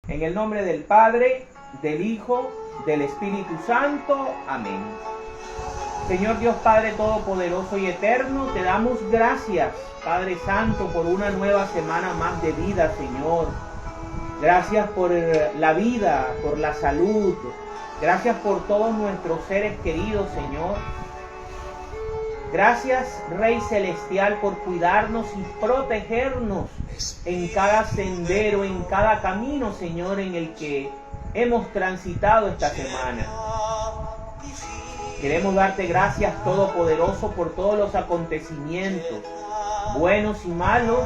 En el nombre del Padre, del Hijo, del Espíritu Santo. Amén. Señor Dios Padre Todopoderoso y Eterno, te damos gracias, Padre Santo, por una nueva semana más de vida, Señor. Gracias por la vida, por la salud. Gracias por todos nuestros seres queridos, Señor. Gracias, Rey Celestial, por cuidarnos y protegernos en cada sendero, en cada camino, Señor, en el que hemos transitado esta semana. Queremos darte gracias, Todopoderoso, por todos los acontecimientos, buenos y malos,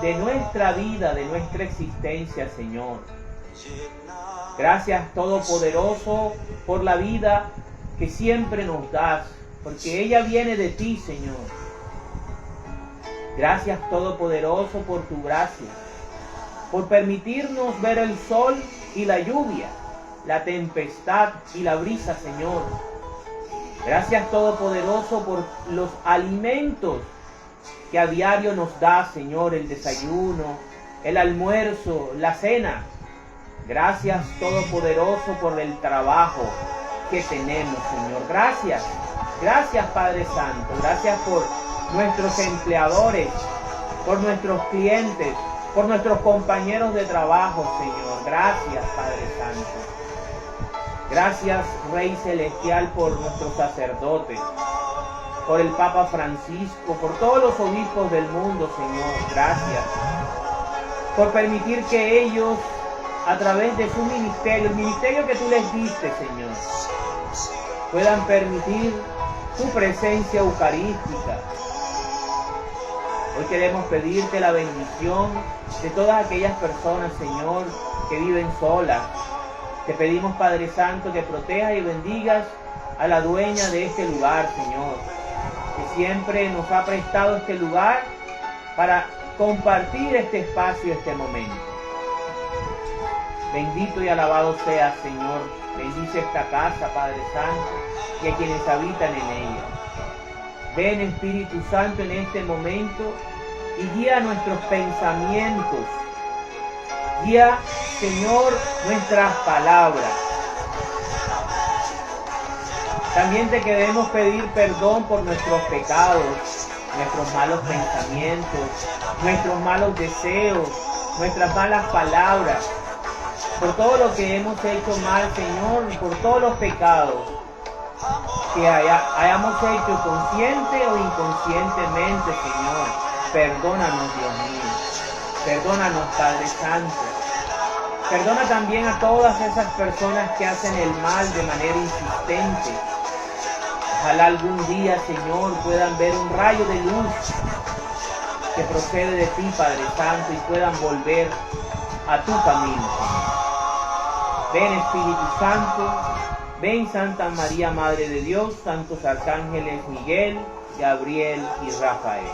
de nuestra vida, de nuestra existencia, Señor. Gracias, Todopoderoso, por la vida que siempre nos das, porque ella viene de ti, Señor. Gracias, Todopoderoso, por tu gracia, por permitirnos ver el sol y la lluvia, la tempestad y la brisa, Señor. Gracias, Todopoderoso, por los alimentos que a diario nos da, Señor, el desayuno, el almuerzo, la cena. Gracias, Todopoderoso, por el trabajo que tenemos, Señor. Gracias. Gracias, Padre Santo. Gracias por nuestros empleadores, por nuestros clientes, por nuestros compañeros de trabajo, Señor. Gracias, Padre Santo. Gracias, Rey Celestial, por nuestros sacerdotes, por el Papa Francisco, por todos los obispos del mundo, Señor. Gracias por permitir que ellos, a través de su ministerio, el ministerio que tú les diste, Señor, puedan permitir tu presencia eucarística. Hoy queremos pedirte la bendición de todas aquellas personas, Señor, que viven solas. Te pedimos, Padre Santo, que protejas y bendigas a la dueña de este lugar, Señor, que siempre nos ha prestado este lugar para compartir este espacio, este momento. Bendito y alabado seas, Señor. Bendice esta casa, Padre Santo, y a quienes habitan en ella. Ven, Espíritu Santo, en este momento y guía nuestros pensamientos. Guía, Señor, nuestras palabras. También te queremos pedir perdón por nuestros pecados, nuestros malos pensamientos, nuestros malos deseos, nuestras malas palabras, por todo lo que hemos hecho mal, Señor, y por todos los pecados que hayamos hecho consciente o inconscientemente, Señor. Perdónanos, Dios mío. Perdónanos, Padre Santo. Perdona también a todas esas personas que hacen el mal de manera insistente. Ojalá algún día, Señor, puedan ver un rayo de luz que procede de ti, Padre Santo, y puedan volver a tu camino, Señor. Ven, Espíritu Santo. Ven, Santa María, Madre de Dios, santos arcángeles Miguel, Gabriel y Rafael.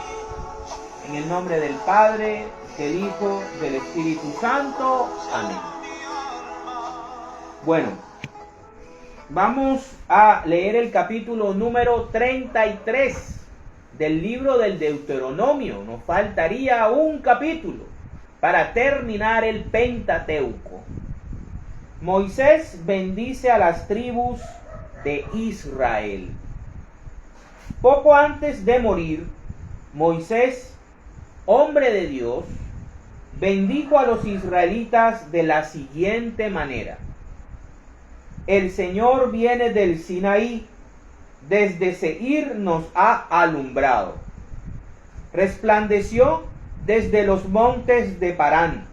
En el nombre del Padre, del Hijo, del Espíritu Santo. Amén. Bueno, vamos a leer el capítulo número 33 del libro del Deuteronomio. Nos faltaría un capítulo para terminar el Pentateuco. Moisés bendice a las tribus de Israel. Poco antes de morir, Moisés, hombre de Dios, bendijo a los israelitas de la siguiente manera: el Señor viene del Sinaí, desde Seir nos ha alumbrado. Resplandeció desde los montes de Parán,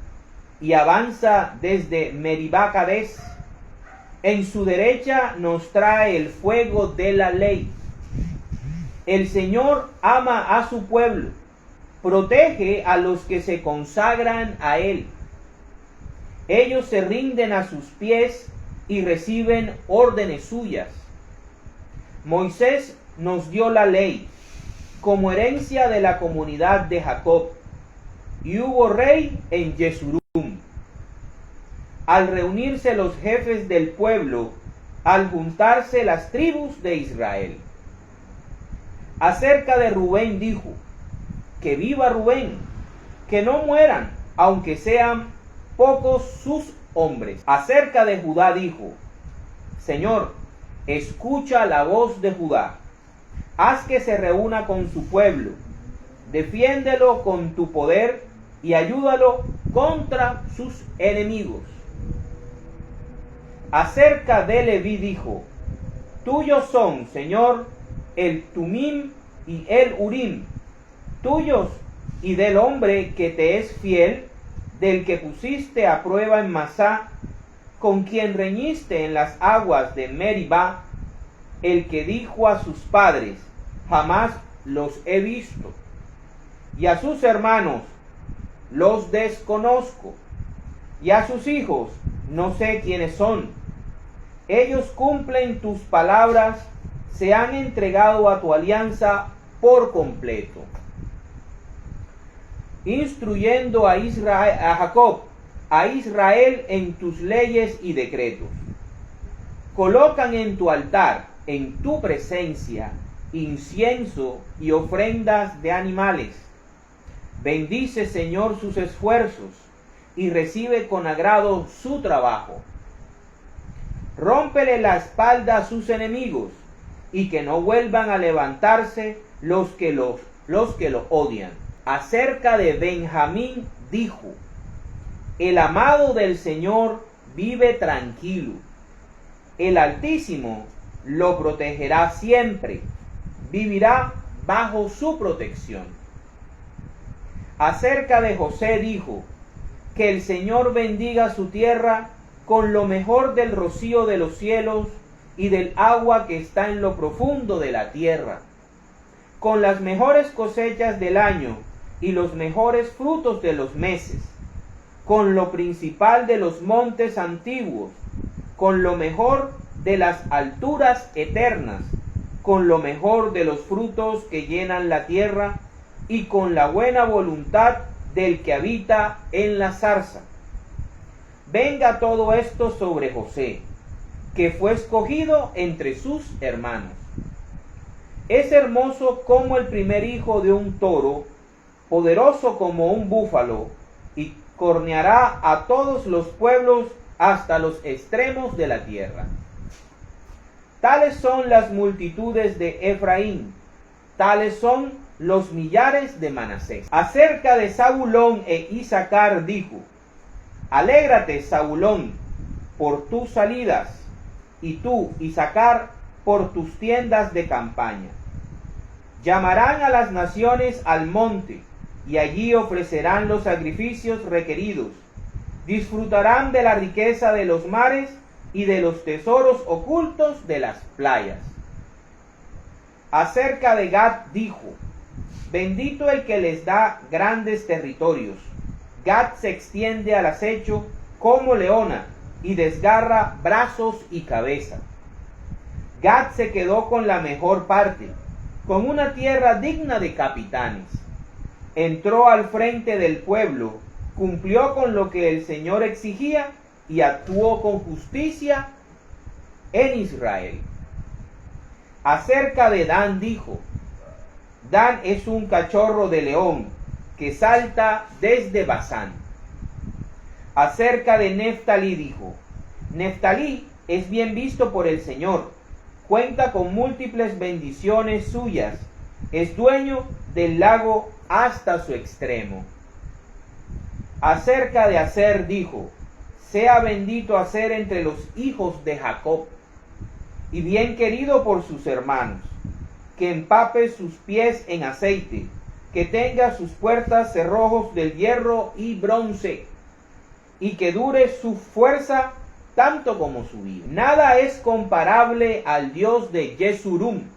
y avanza desde Meribá Cades. En su derecha nos trae el fuego de la ley. El Señor ama a su pueblo, protege a los que se consagran a Él. Ellos se rinden a sus pies y reciben órdenes suyas. Moisés nos dio la ley como herencia de la comunidad de Jacob, y hubo rey en Yesurún. Al reunirse los jefes del pueblo, al juntarse las tribus de Israel. Acerca de Rubén dijo: que viva Rubén, que no mueran, aunque sean pocos sus hombres. Acerca de Judá dijo: Señor, escucha la voz de Judá, haz que se reúna con su pueblo, defiéndelo con tu poder y ayúdalo contra sus enemigos. Acerca de Leví dijo: tuyos son, Señor, el Tumim y el Urim, tuyos y del hombre que te es fiel, del que pusiste a prueba en Masá, con quien reñiste en las aguas de Meribá, el que dijo a sus padres: jamás los he visto, y a sus hermanos: los desconozco, y a sus hijos: no sé quiénes son. Ellos cumplen tus palabras, se han entregado a tu alianza por completo. Instruyendo a Israel, a Jacob, a Israel en tus leyes y decretos. Colocan en tu altar, en tu presencia, incienso y ofrendas de animales. Bendice, Señor, sus esfuerzos y recibe con agrado su trabajo. Rómpele la espalda a sus enemigos y que no vuelvan a levantarse los que lo odian. Acerca de Benjamín dijo: el amado del Señor vive tranquilo. El Altísimo lo protegerá siempre. Vivirá bajo su protección. Acerca de José dijo: que el Señor bendiga su tierra con lo mejor del rocío de los cielos y del agua que está en lo profundo de la tierra, con las mejores cosechas del año y los mejores frutos de los meses, con lo principal de los montes antiguos, con lo mejor de las alturas eternas, con lo mejor de los frutos que llenan la tierra, y con la buena voluntad del que habita en la zarza. Venga todo esto sobre José, que fue escogido entre sus hermanos. Es hermoso como el primer hijo de un toro, poderoso como un búfalo, y corneará a todos los pueblos hasta los extremos de la tierra. Tales son las multitudes de Efraín, tales son los millares de Manasés. Acerca de Zabulón e Isaacar dijo: alégrate, Zabulón, por tus salidas, y tú, Isaacar, por tus tiendas de campaña. Llamarán a las naciones al monte, y allí ofrecerán los sacrificios requeridos. Disfrutarán de la riqueza de los mares y de los tesoros ocultos de las playas. Acerca de Gad dijo: bendito el que les da grandes territorios. Gad se extiende al acecho como leona y desgarra brazos y cabeza. Gad se quedó con la mejor parte, con una tierra digna de capitanes. Entró al frente del pueblo, cumplió con lo que el Señor exigía y actuó con justicia en Israel. Acerca de Dan dijo: Dan es un cachorro de león que salta desde Basán. Acerca de Neftalí dijo: Neftalí es bien visto por el Señor, cuenta con múltiples bendiciones suyas, es dueño del lago hasta su extremo. Acerca de Aser dijo: sea bendito Aser entre los hijos de Jacob, y bien querido por sus hermanos, que empape sus pies en aceite, que tenga sus puertas cerrojos del hierro y bronce, y que dure su fuerza tanto como su vida. Nada es comparable al Dios de Yesurún,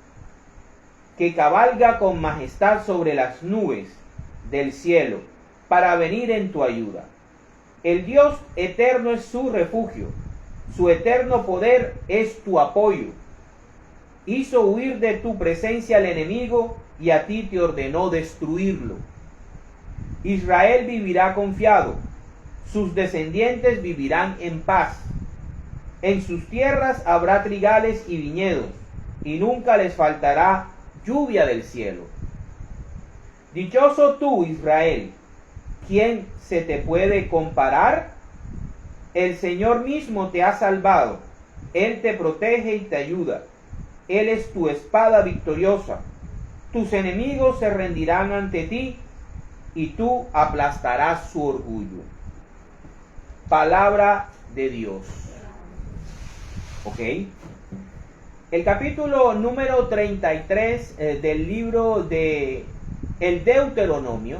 que cabalga con majestad sobre las nubes del cielo, para venir en tu ayuda. El Dios eterno es su refugio, su eterno poder es tu apoyo. Hizo huir de tu presencia al enemigo, y a ti te ordenó destruirlo. Israel vivirá confiado, sus descendientes vivirán en paz. En sus tierras habrá trigales y viñedos, y nunca les faltará lluvia del cielo. Dichoso tú, Israel, ¿quién se te puede comparar? el Señor mismo te ha salvado. Él te protege y te ayuda. Él es tu espada victoriosa. Tus enemigos se rendirán ante ti y tú aplastarás su orgullo. Palabra de Dios. ¿Ok? El capítulo número 33 del libro de el Deuteronomio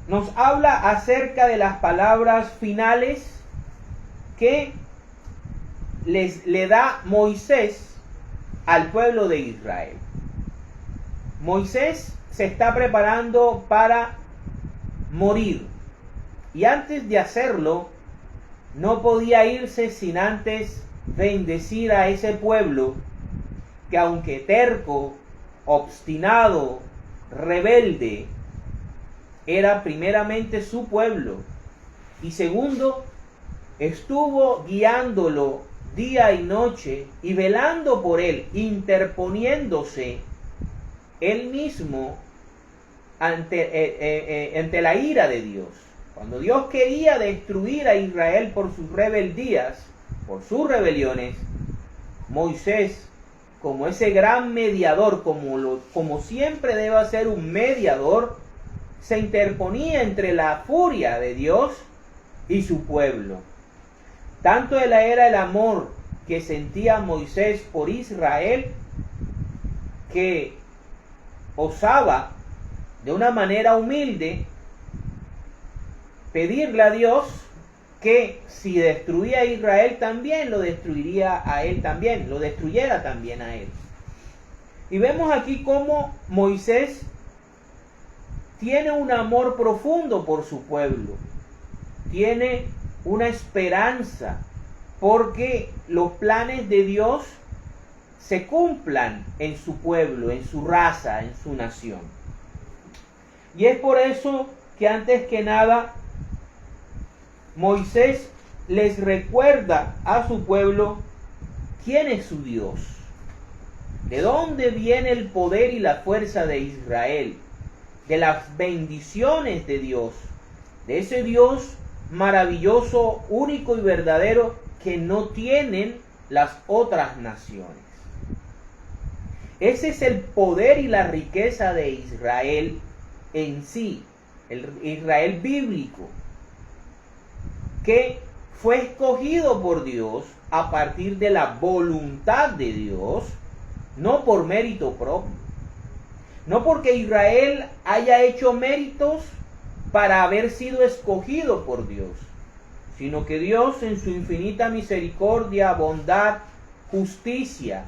nos habla acerca de las palabras finales que le da Moisés al pueblo de Israel. Moisés se está preparando para morir y antes de hacerlo no podía irse sin antes bendecir a ese pueblo que, aunque terco, obstinado, rebelde, era primeramente su pueblo y segundo, estuvo guiándolo día y noche y velando por él, interponiéndose él mismo ante la ira de Dios. Cuando Dios quería destruir a Israel por sus rebeldías, por sus rebeliones, Moisés, como ese gran mediador, como siempre debe ser un mediador, se interponía entre la furia de Dios y su pueblo. Tanto era el amor que sentía Moisés por Israel, que osaba de una manera humilde pedirle a Dios que si destruía a Israel también lo destruiría a él también, lo destruyera también a él. Y vemos aquí cómo Moisés tiene un amor profundo por su pueblo, tiene una esperanza porque los planes de Dios se cumplan en su pueblo, en su raza, en su nación. Y es por eso que antes que nada Moisés les recuerda a su pueblo quién es su Dios, de dónde viene el poder y la fuerza de Israel, de las bendiciones de Dios, de ese Dios maravilloso, único y verdadero que no tienen las otras naciones. Ese es el poder y la riqueza de Israel en sí, el Israel bíblico, que fue escogido por Dios a partir de la voluntad de Dios, no por mérito propio. No porque Israel haya hecho méritos para haber sido escogido por Dios, sino que Dios en su infinita misericordia, bondad, justicia,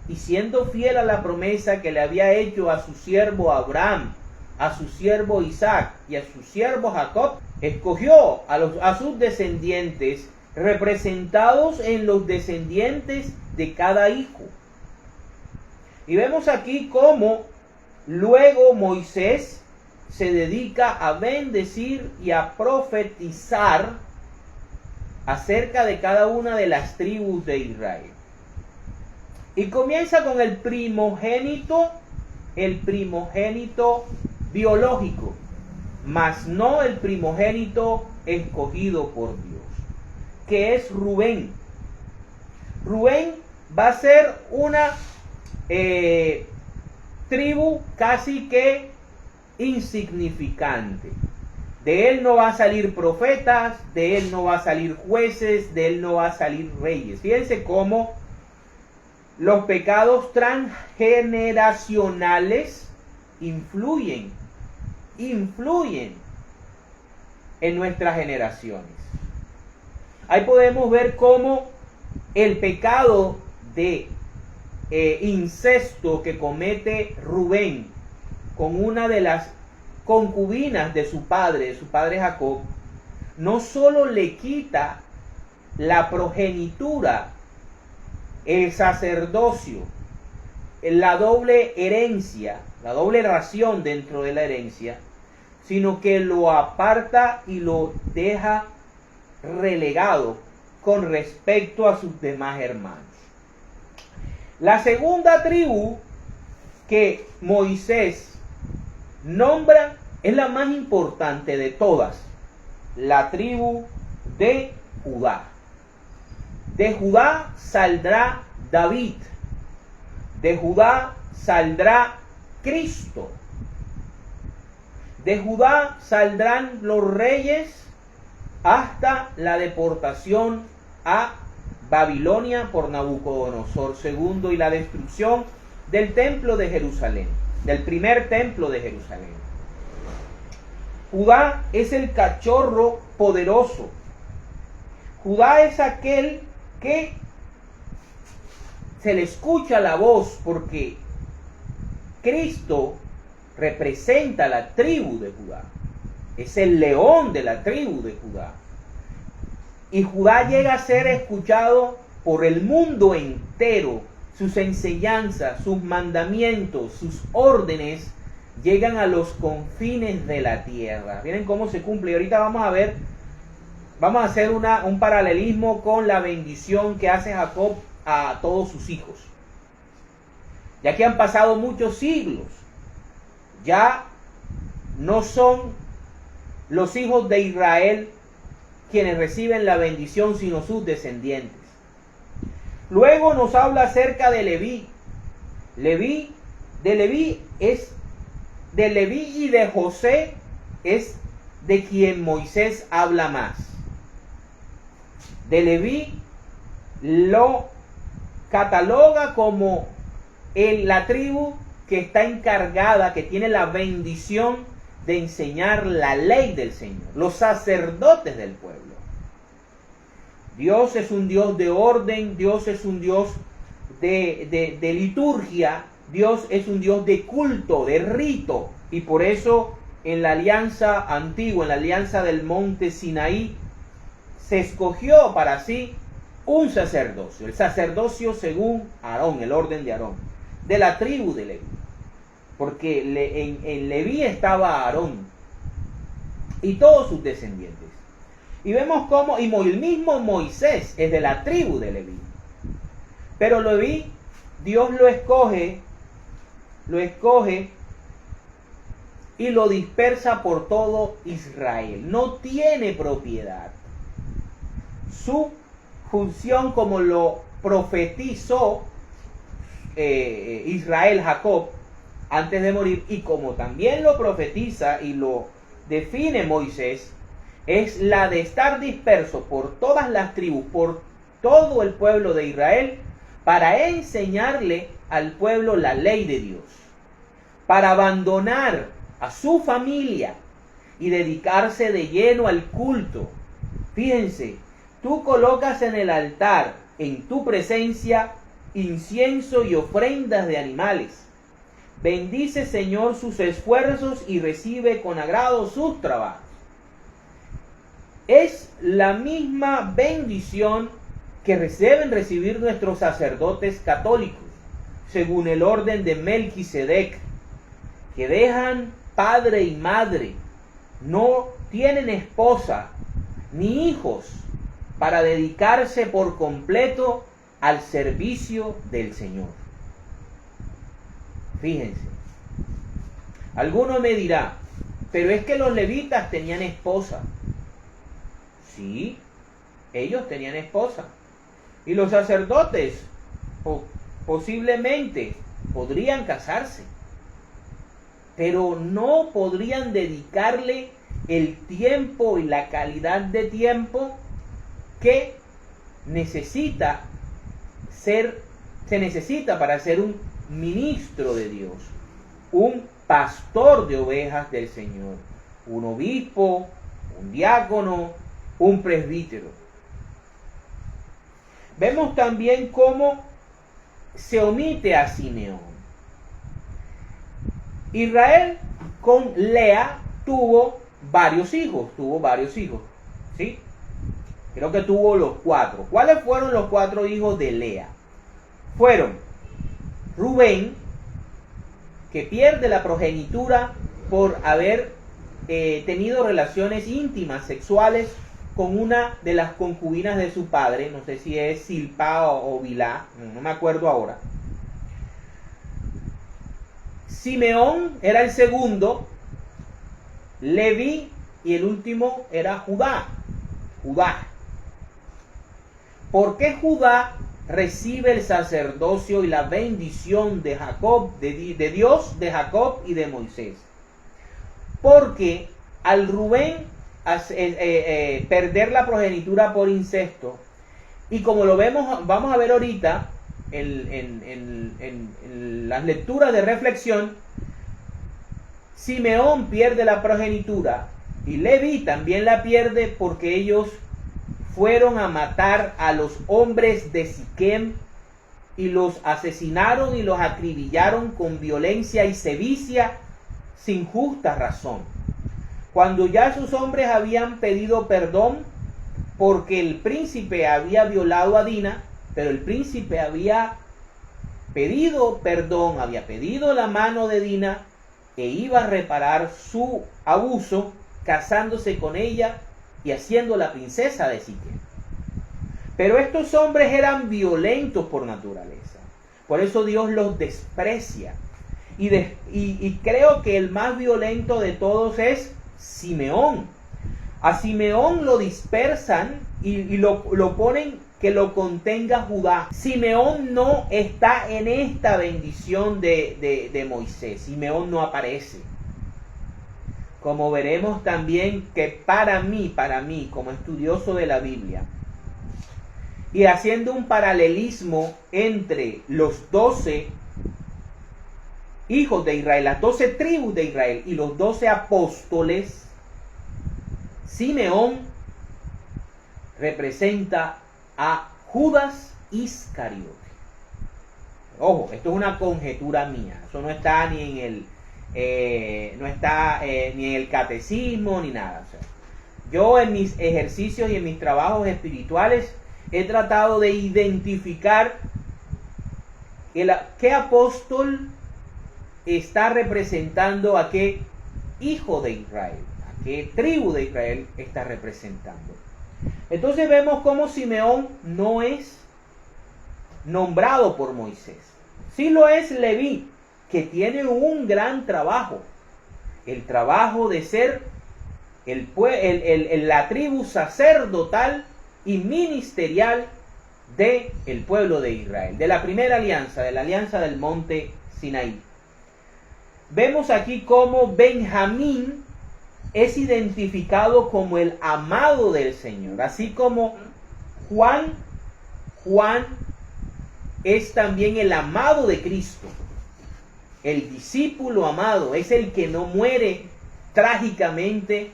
y siendo fiel a la promesa que le había hecho a su siervo Abraham, a su siervo Isaac y a su siervo Jacob, escogió a sus descendientes, representados en los descendientes de cada hijo. Y vemos aquí cómo luego Moisés se dedica a bendecir y a profetizar acerca de cada una de las tribus de Israel. Y comienza con el primogénito biológico, mas no el primogénito escogido por Dios, que es Rubén. Rubén va a ser una tribu casi que insignificante. De él no va a salir profetas, de él no va a salir jueces, de él no va a salir reyes. Fíjense cómo los pecados transgeneracionales influyen en nuestras generaciones. Ahí podemos ver cómo el pecado de incesto que comete Rubén con una de las concubinas de su padre Jacob, no solo le quita la progenitura, el sacerdocio, la doble herencia, la doble ración dentro de la herencia, sino que lo aparta y lo deja relegado con respecto a sus demás hermanos. La segunda tribu que Moisés nombra es la más importante de todas, la tribu de Judá. De Judá saldrá David. De Judá saldrá Cristo. De Judá saldrán los reyes hasta la deportación a Babilonia por Nabucodonosor II y la destrucción del templo de Jerusalén, del primer templo de Jerusalén. Judá es el cachorro poderoso. Judá es aquel que se le escucha la voz porque Cristo representa la tribu de Judá. Es el león de la tribu de Judá. Y Judá llega a ser escuchado por el mundo entero. Sus enseñanzas, sus mandamientos, sus órdenes llegan a los confines de la tierra. Miren cómo se cumple. Y ahorita vamos a hacer un paralelismo con la bendición que hace Jacob a todos sus hijos. Ya que han pasado muchos siglos, ya no son los hijos de Israel quienes reciben la bendición, sino sus descendientes. Luego nos habla acerca de Leví. De Leví y de José es de quien Moisés habla más. De Leví lo cataloga como la tribu que está encargada, que tiene la bendición de enseñar la ley del Señor, los sacerdotes del pueblo. Dios es un Dios de orden, Dios es un Dios de liturgia, Dios es un Dios de culto, de rito. Y por eso en la alianza antigua, en la alianza del monte Sinaí, se escogió para sí un sacerdocio, el sacerdocio según Aarón, el orden de Aarón, de la tribu de Leví. Porque en Leví estaba Aarón y todos sus descendientes. Y vemos cómo, y el mismo Moisés es de la tribu de Leví. Pero Leví, Dios lo escoge y lo dispersa por todo Israel. No tiene propiedad. Su función, como lo profetizó Israel, Jacob, antes de morir, y como también lo profetiza y lo define Moisés, es la de estar disperso por todas las tribus, por todo el pueblo de Israel, para enseñarle al pueblo la ley de Dios, para abandonar a su familia y dedicarse de lleno al culto. Fíjense, tú colocas en el altar, en tu presencia, incienso y ofrendas de animales. Bendice, Señor, sus esfuerzos y recibe con agrado sus trabajos. Es la misma bendición que deben recibir nuestros sacerdotes católicos, según el orden de Melquisedec, que dejan padre y madre, no tienen esposa ni hijos, para dedicarse por completo al servicio del Señor. Fíjense, alguno me dirá, pero es que los levitas tenían esposa. Sí, ellos tenían esposa. Y los sacerdotes posiblemente podrían casarse, pero no podrían dedicarle el tiempo y la calidad de tiempo que se necesita para ser un ministro de Dios, un pastor de ovejas del Señor, un obispo, un diácono, un presbítero. Vemos también cómo se omite a Simeón. Israel con Lea tuvo varios hijos, ¿sí? Creo que tuvo los 4. ¿Cuáles fueron los 4 hijos de Lea? Fueron Rubén, que pierde la progenitura por haber tenido relaciones íntimas sexuales con una de las concubinas de su padre, no sé si es Silpa o Bilá, no me acuerdo ahora. Simeón era el segundo, Leví y el último era Judá. Judá. ¿Por qué Judá recibe el sacerdocio y la bendición de Jacob, de Dios, de Jacob y de Moisés? Porque al Rubén perder la progenitura por incesto, y como lo vamos a ver ahorita en las lecturas de reflexión, Simeón pierde la progenitura y Leví también la pierde porque ellos fueron a matar a los hombres de Siquem y los asesinaron y los acribillaron con violencia y sevicia sin justa razón. Cuando ya sus hombres habían pedido perdón porque el príncipe había violado a Dina, pero el príncipe había pedido perdón, había pedido la mano de Dina e iba a reparar su abuso casándose con ella y haciéndola princesa de Siquem. Pero estos hombres eran violentos por naturaleza. Por eso Dios los desprecia. Y creo que el más violento de todos es Simeón. A Simeón lo dispersan y lo ponen que lo contenga Judá. Simeón no está en esta bendición de Moisés. Simeón no aparece. Como veremos también que para mí, como estudioso de la Biblia, y haciendo un paralelismo entre los 12 hijos de Israel, las 12 tribus de Israel y los 12 apóstoles, Simeón representa a Judas Iscariote. Ojo, esto es una conjetura mía, eso no está ni en ni en el catecismo ni nada. O sea, yo en mis ejercicios y en mis trabajos espirituales he tratado de identificar qué apóstol está representando a qué hijo de Israel, a qué tribu de Israel está representando. Entonces vemos cómo Simeón no es nombrado por Moisés. Sí lo es Leví, que tiene un gran trabajo, el trabajo de ser la tribu sacerdotal y ministerial del pueblo de Israel, de la primera alianza, de la alianza del monte Sinaí. Vemos aquí cómo Benjamín es identificado como el amado del Señor, así como Juan es también el amado de Cristo, el discípulo amado, es el que no muere trágicamente,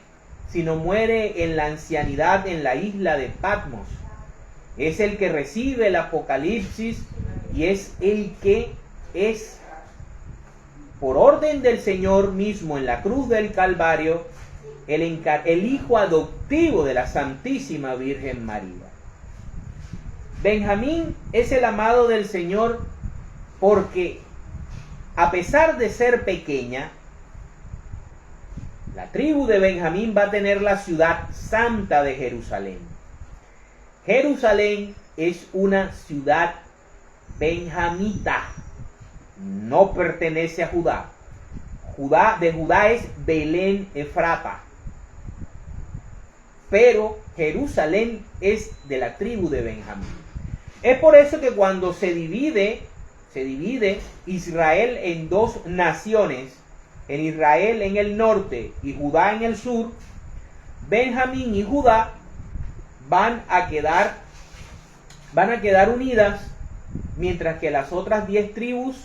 sino muere en la ancianidad en la isla de Patmos. Es el que recibe el Apocalipsis y es el que es, por orden del Señor mismo en la cruz del Calvario, el hijo adoptivo de la Santísima Virgen María. Benjamín es el amado del Señor porque, a pesar de ser pequeña, la tribu de Benjamín va a tener la ciudad santa de Jerusalén. Jerusalén es una ciudad benjamita, no pertenece a Judá. De Judá es Belén Efrata, pero Jerusalén es de la tribu de Benjamín. Es por eso que cuando se divide Israel en dos naciones, en Israel en el norte y Judá en el sur, Benjamín y Judá van a quedar unidas, mientras que las otras 10 tribus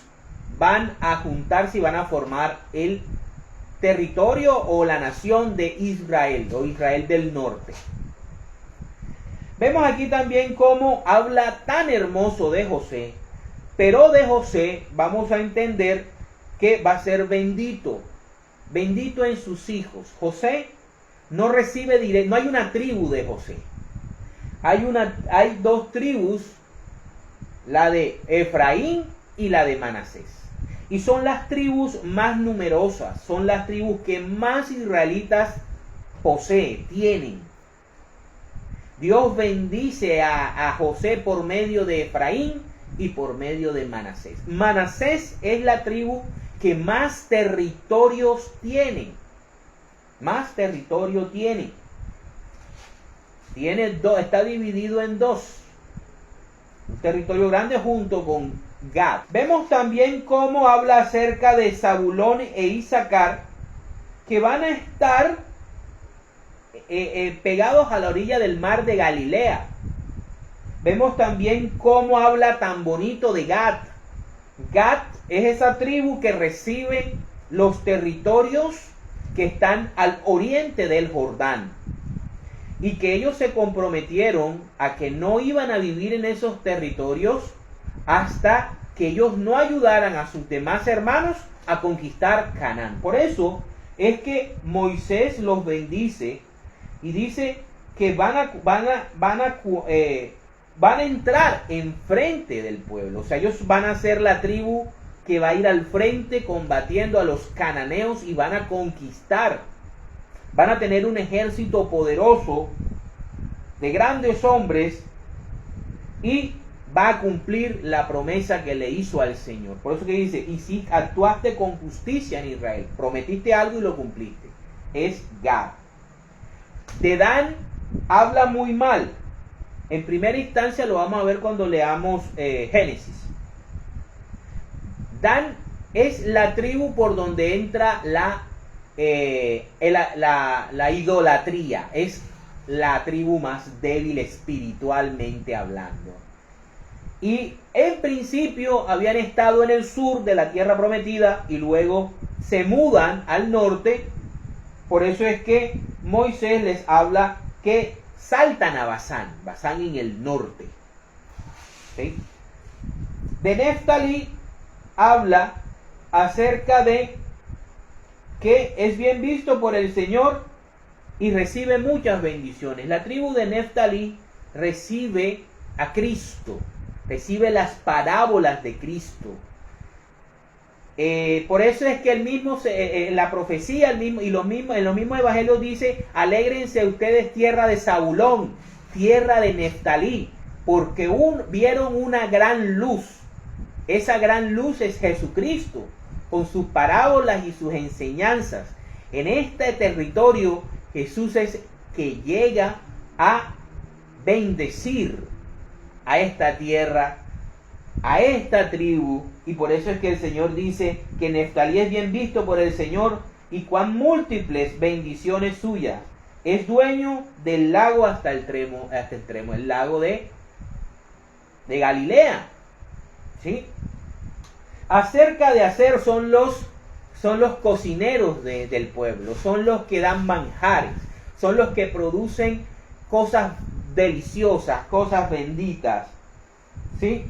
van a juntarse y van a formar el territorio o la nación de Israel, o Israel del norte. Vemos aquí también cómo habla tan hermoso de José, pero de José vamos a entender que va a ser bendito en sus hijos. José no recibe directo, no hay una tribu de José. Hay dos tribus, la de Efraín y la de Manasés. Y son las tribus más numerosas, son las tribus que más israelitas tienen. Dios bendice a José por medio de Efraín y por medio de Manasés. Manasés es la tribu que más territorios tiene. Más territorio tiene. está dividido en dos. Un territorio grande junto con Gad. Vemos también cómo habla acerca de Zabulón e Isaacar, que van a estar pegados a la orilla del mar de Galilea. Vemos también cómo habla tan bonito de Gad. Gad es esa tribu que recibe los territorios que están al oriente del Jordán, y que ellos se comprometieron a que no iban a vivir en esos territorios hasta que ellos no ayudaran a sus demás hermanos a conquistar Canaán. Por eso es que Moisés los bendice y dice que van a entrar enfrente del pueblo. O sea, ellos van a ser la tribu que va a ir al frente combatiendo a los cananeos y van a conquistar. Van a tener un ejército poderoso de grandes hombres y va a cumplir la promesa que le hizo al Señor. Por eso que dice, y si actuaste con justicia en Israel, prometiste algo y lo cumpliste. Es Gad. De Dan habla muy mal. En primera instancia lo vamos a ver cuando leamos Génesis. Dan es la tribu por donde entra la idolatría. Es la tribu más débil espiritualmente hablando. Y en principio habían estado en el sur de la tierra prometida y luego se mudan al norte. Por eso es que Moisés les habla que saltan a Basán en el norte. ¿Sí? De Neftalí habla acerca de que es bien visto por el Señor y recibe muchas bendiciones. La tribu de Neftalí recibe a Cristo, recibe las parábolas de Cristo. Por eso es que el mismo, la profecía, en los mismos evangelios dice, alégrense ustedes tierra de Zabulón, tierra de Neftalí, porque vieron una gran luz. Esa gran luz es Jesucristo, con sus parábolas y sus enseñanzas. En este territorio Jesús es que llega a bendecir a esta tierra, a esta tribu, y por eso es que el Señor dice que Neftalí es bien visto por el Señor y cuán múltiples bendiciones suyas. Es dueño del lago hasta el extremo, el lago de Galilea. ¿Sí? Acerca de Aser son los cocineros del pueblo, son los que dan manjares, son los que producen cosas deliciosas, cosas benditas. ¿Sí?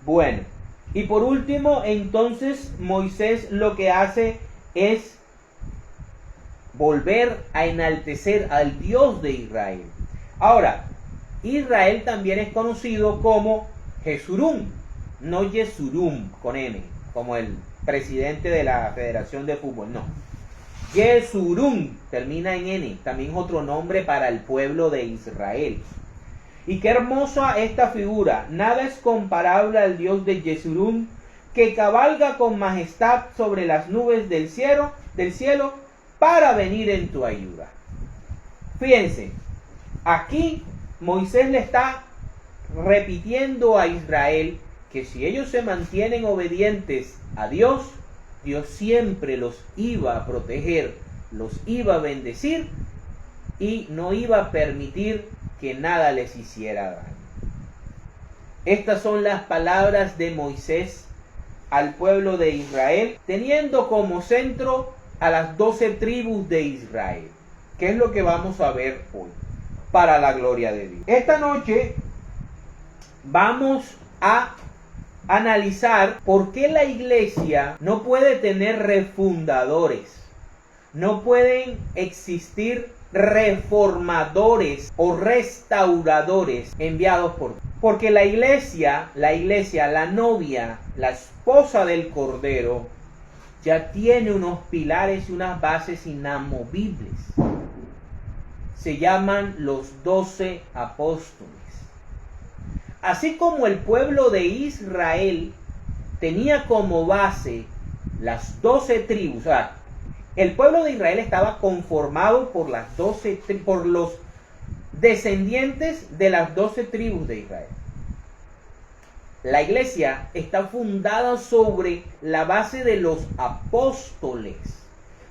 Bueno, y por último, entonces Moisés lo que hace es volver a enaltecer al Dios de Israel. Ahora, Israel también es conocido como Jesurún, no Yesurum con M, como el presidente de la Federación de Fútbol, no. Yesurún termina en N, también es otro nombre para el pueblo de Israel. Y qué hermosa esta figura, nada es comparable al Dios de Yesurún, que cabalga con majestad sobre las nubes del cielo para venir en tu ayuda. Fíjense, aquí Moisés le está repitiendo a Israel que si ellos se mantienen obedientes a Dios, Dios siempre los iba a proteger, los iba a bendecir y no iba a permitir que nada les hiciera daño. Estas son las palabras de Moisés al pueblo de Israel, teniendo como centro a las 12 tribus de Israel, que es lo que vamos a ver hoy, para la gloria de Dios. Esta noche vamos a analizar por qué la iglesia no puede tener refundadores, no pueden existir reformadores o restauradores enviados por Dios. Porque la iglesia, la novia, la esposa del Cordero, ya tiene unos pilares y unas bases inamovibles. Se llaman los 12 apóstoles. Así como el pueblo de Israel tenía como base las 12 tribus, o sea, el pueblo de Israel estaba conformado por las 12 por descendientes de las 12 tribus de Israel. La iglesia está fundada sobre la base de los apóstoles.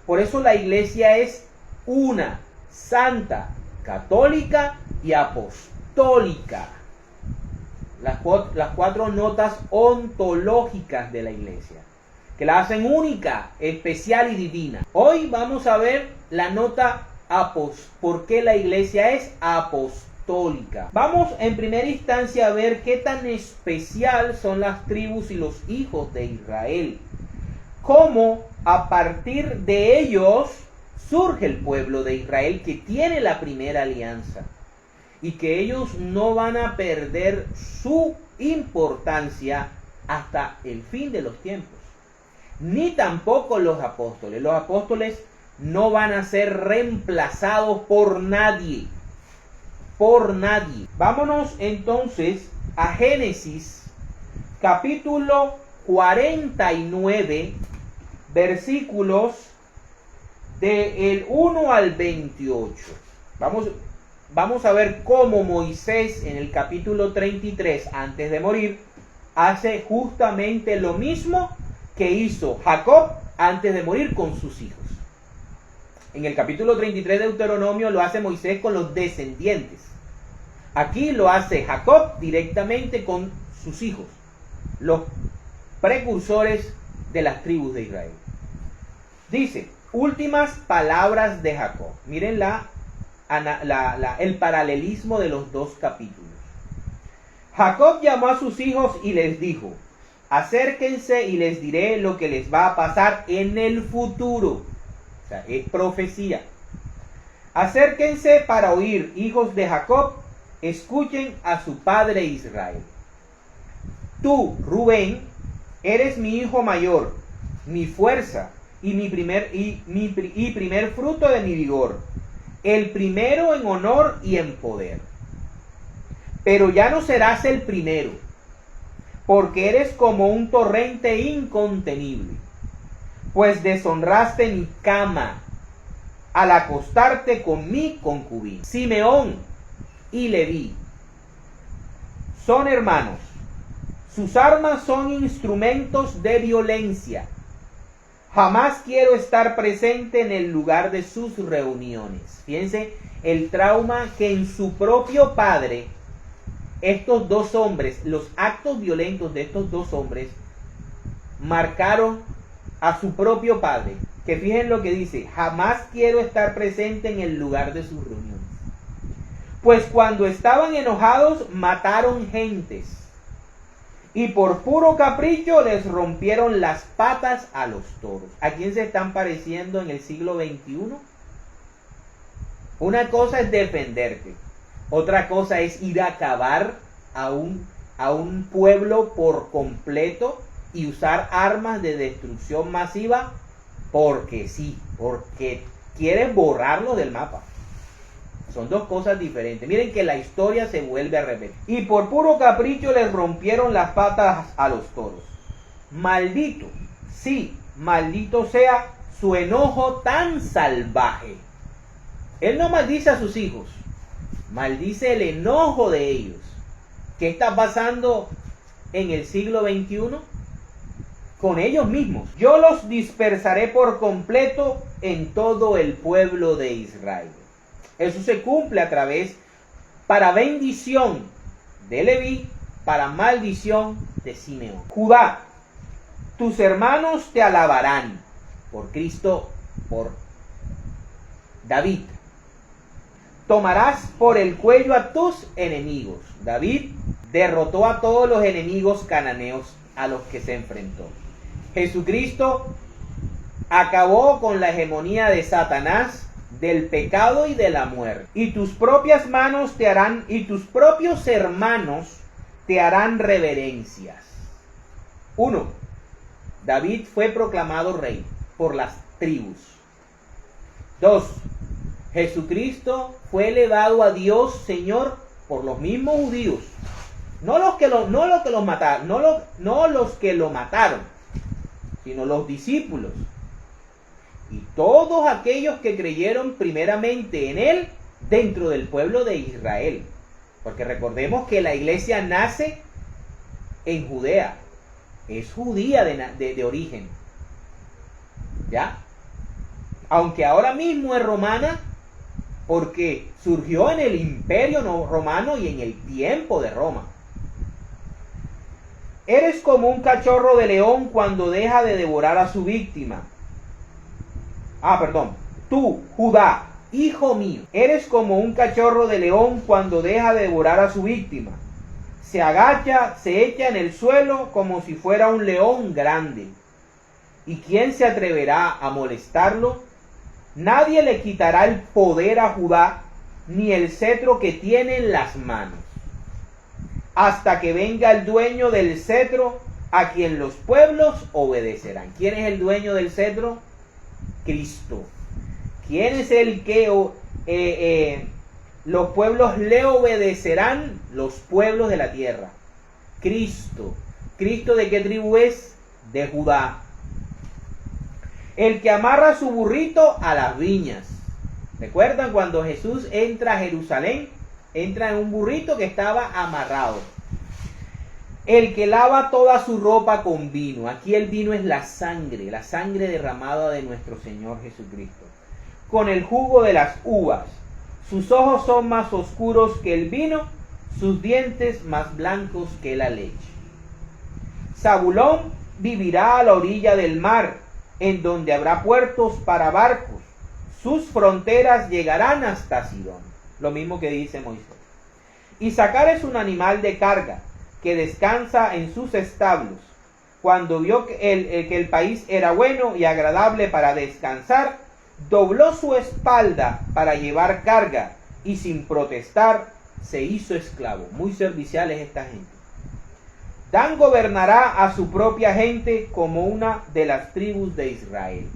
Por eso la iglesia es una, santa, católica y apostólica. Las 4 notas ontológicas de la iglesia, que la hacen única, especial y divina. Hoy vamos a ver la nota por qué la iglesia es apostólica. Vamos en primera instancia a ver qué tan especial son las tribus y los hijos de Israel. Cómo a partir de ellos surge el pueblo de Israel que tiene la primera alianza. Y que ellos no van a perder su importancia hasta el fin de los tiempos. Ni tampoco los apóstoles. Los apóstoles no van a ser reemplazados por nadie. Por nadie. Vámonos entonces a Génesis capítulo 49, versículos del 1 al 28. Vamos a ver cómo Moisés en el capítulo 33, antes de morir, hace justamente lo mismo que hizo Jacob antes de morir con sus hijos. En el capítulo 33 de Deuteronomio lo hace Moisés con los descendientes. Aquí lo hace Jacob directamente con sus hijos, los precursores de las tribus de Israel. Dice, últimas palabras de Jacob. Miren el paralelismo de los dos capítulos. Jacob llamó a sus hijos y les dijo, acérquense y les diré lo que les va a pasar en el futuro. O sea, es profecía. Acérquense para oír, hijos de Jacob, escuchen a su padre Israel. Tú, Rubén, eres mi hijo mayor, mi fuerza y primer fruto de mi vigor, el primero en honor y en poder. Pero ya no serás el primero, porque eres como un torrente incontenible, pues deshonraste mi cama al acostarte con mi concubina. Simeón y Leví son hermanos, sus armas son instrumentos de violencia. Jamás quiero estar presente en el lugar de sus reuniones. Fíjense el trauma que en su propio padre, estos dos hombres, los actos violentos de estos dos hombres, marcaron a su propio padre. Que fíjense lo que dice, jamás quiero estar presente en el lugar de sus reuniones. Pues cuando estaban enojados, mataron gentes. Y por puro capricho les rompieron las patas a los toros. ¿A quién se están pareciendo en el siglo XXI? Una cosa es defenderte. Otra cosa es ir a acabar a un pueblo por completo y usar armas de destrucción masiva porque sí, porque quieres borrarlo del mapa. Son dos cosas diferentes. Miren que la historia se vuelve a repetir. Y por puro capricho les rompieron las patas a los toros. Maldito, sí, maldito sea su enojo tan salvaje. Él no maldice a sus hijos, maldice el enojo de ellos. ¿Qué está pasando en el siglo XXI? Con ellos mismos. Yo los dispersaré por completo en todo el pueblo de Israel. Eso se cumple a través, para bendición de Leví, para maldición de Simeón. Judá, tus hermanos te alabarán, por Cristo, por David. Tomarás por el cuello a tus enemigos. David derrotó a todos los enemigos cananeos a los que se enfrentó. Jesucristo acabó con la hegemonía de Satanás, del pecado y de la muerte. Y tus propias manos te harán, y tus propios hermanos te harán reverencias. 1. David fue proclamado rey por las tribus. 2. Jesucristo fue elevado a Dios Señor por los mismos judíos. No los que lo mataron, sino los discípulos. Y todos aquellos que creyeron primeramente en Él dentro del pueblo de Israel. Porque recordemos que la iglesia nace en Judea, es judía de origen, ¿ya? Aunque ahora mismo es romana, porque surgió en el imperio romano y en el tiempo de Roma. Eres como un cachorro de león cuando deja de devorar a su víctima. Tú, Judá, hijo mío, eres como un cachorro de león cuando deja de devorar a su víctima. Se agacha, se echa en el suelo como si fuera un león grande. ¿Y quién se atreverá a molestarlo? Nadie le quitará el poder a Judá, ni el cetro que tiene en las manos, hasta que venga el dueño del cetro, a quien los pueblos obedecerán. ¿Quién es el dueño del cetro? Cristo. ¿Quién es el que los pueblos le obedecerán? Los pueblos de la tierra. Cristo. ¿Cristo de qué tribu es? De Judá. El que amarra su burrito a las viñas. ¿Recuerdan cuando Jesús entra a Jerusalén? Entra en un burrito que estaba amarrado. El que lava toda su ropa con vino. Aquí el vino es la sangre derramada de nuestro Señor Jesucristo. Con el jugo de las uvas. Sus ojos son más oscuros que el vino, sus dientes más blancos que la leche. Zabulón vivirá a la orilla del mar, en donde habrá puertos para barcos. Sus fronteras llegarán hasta Sidón. Lo mismo que dice Moisés. Isaacar es un animal de carga, que descansa en sus establos. Cuando vio que el país era bueno y agradable para descansar, dobló su espalda para llevar carga y sin protestar se hizo esclavo. Muy servicial es esta gente. Dan gobernará a su propia gente como una de las tribus de Israel.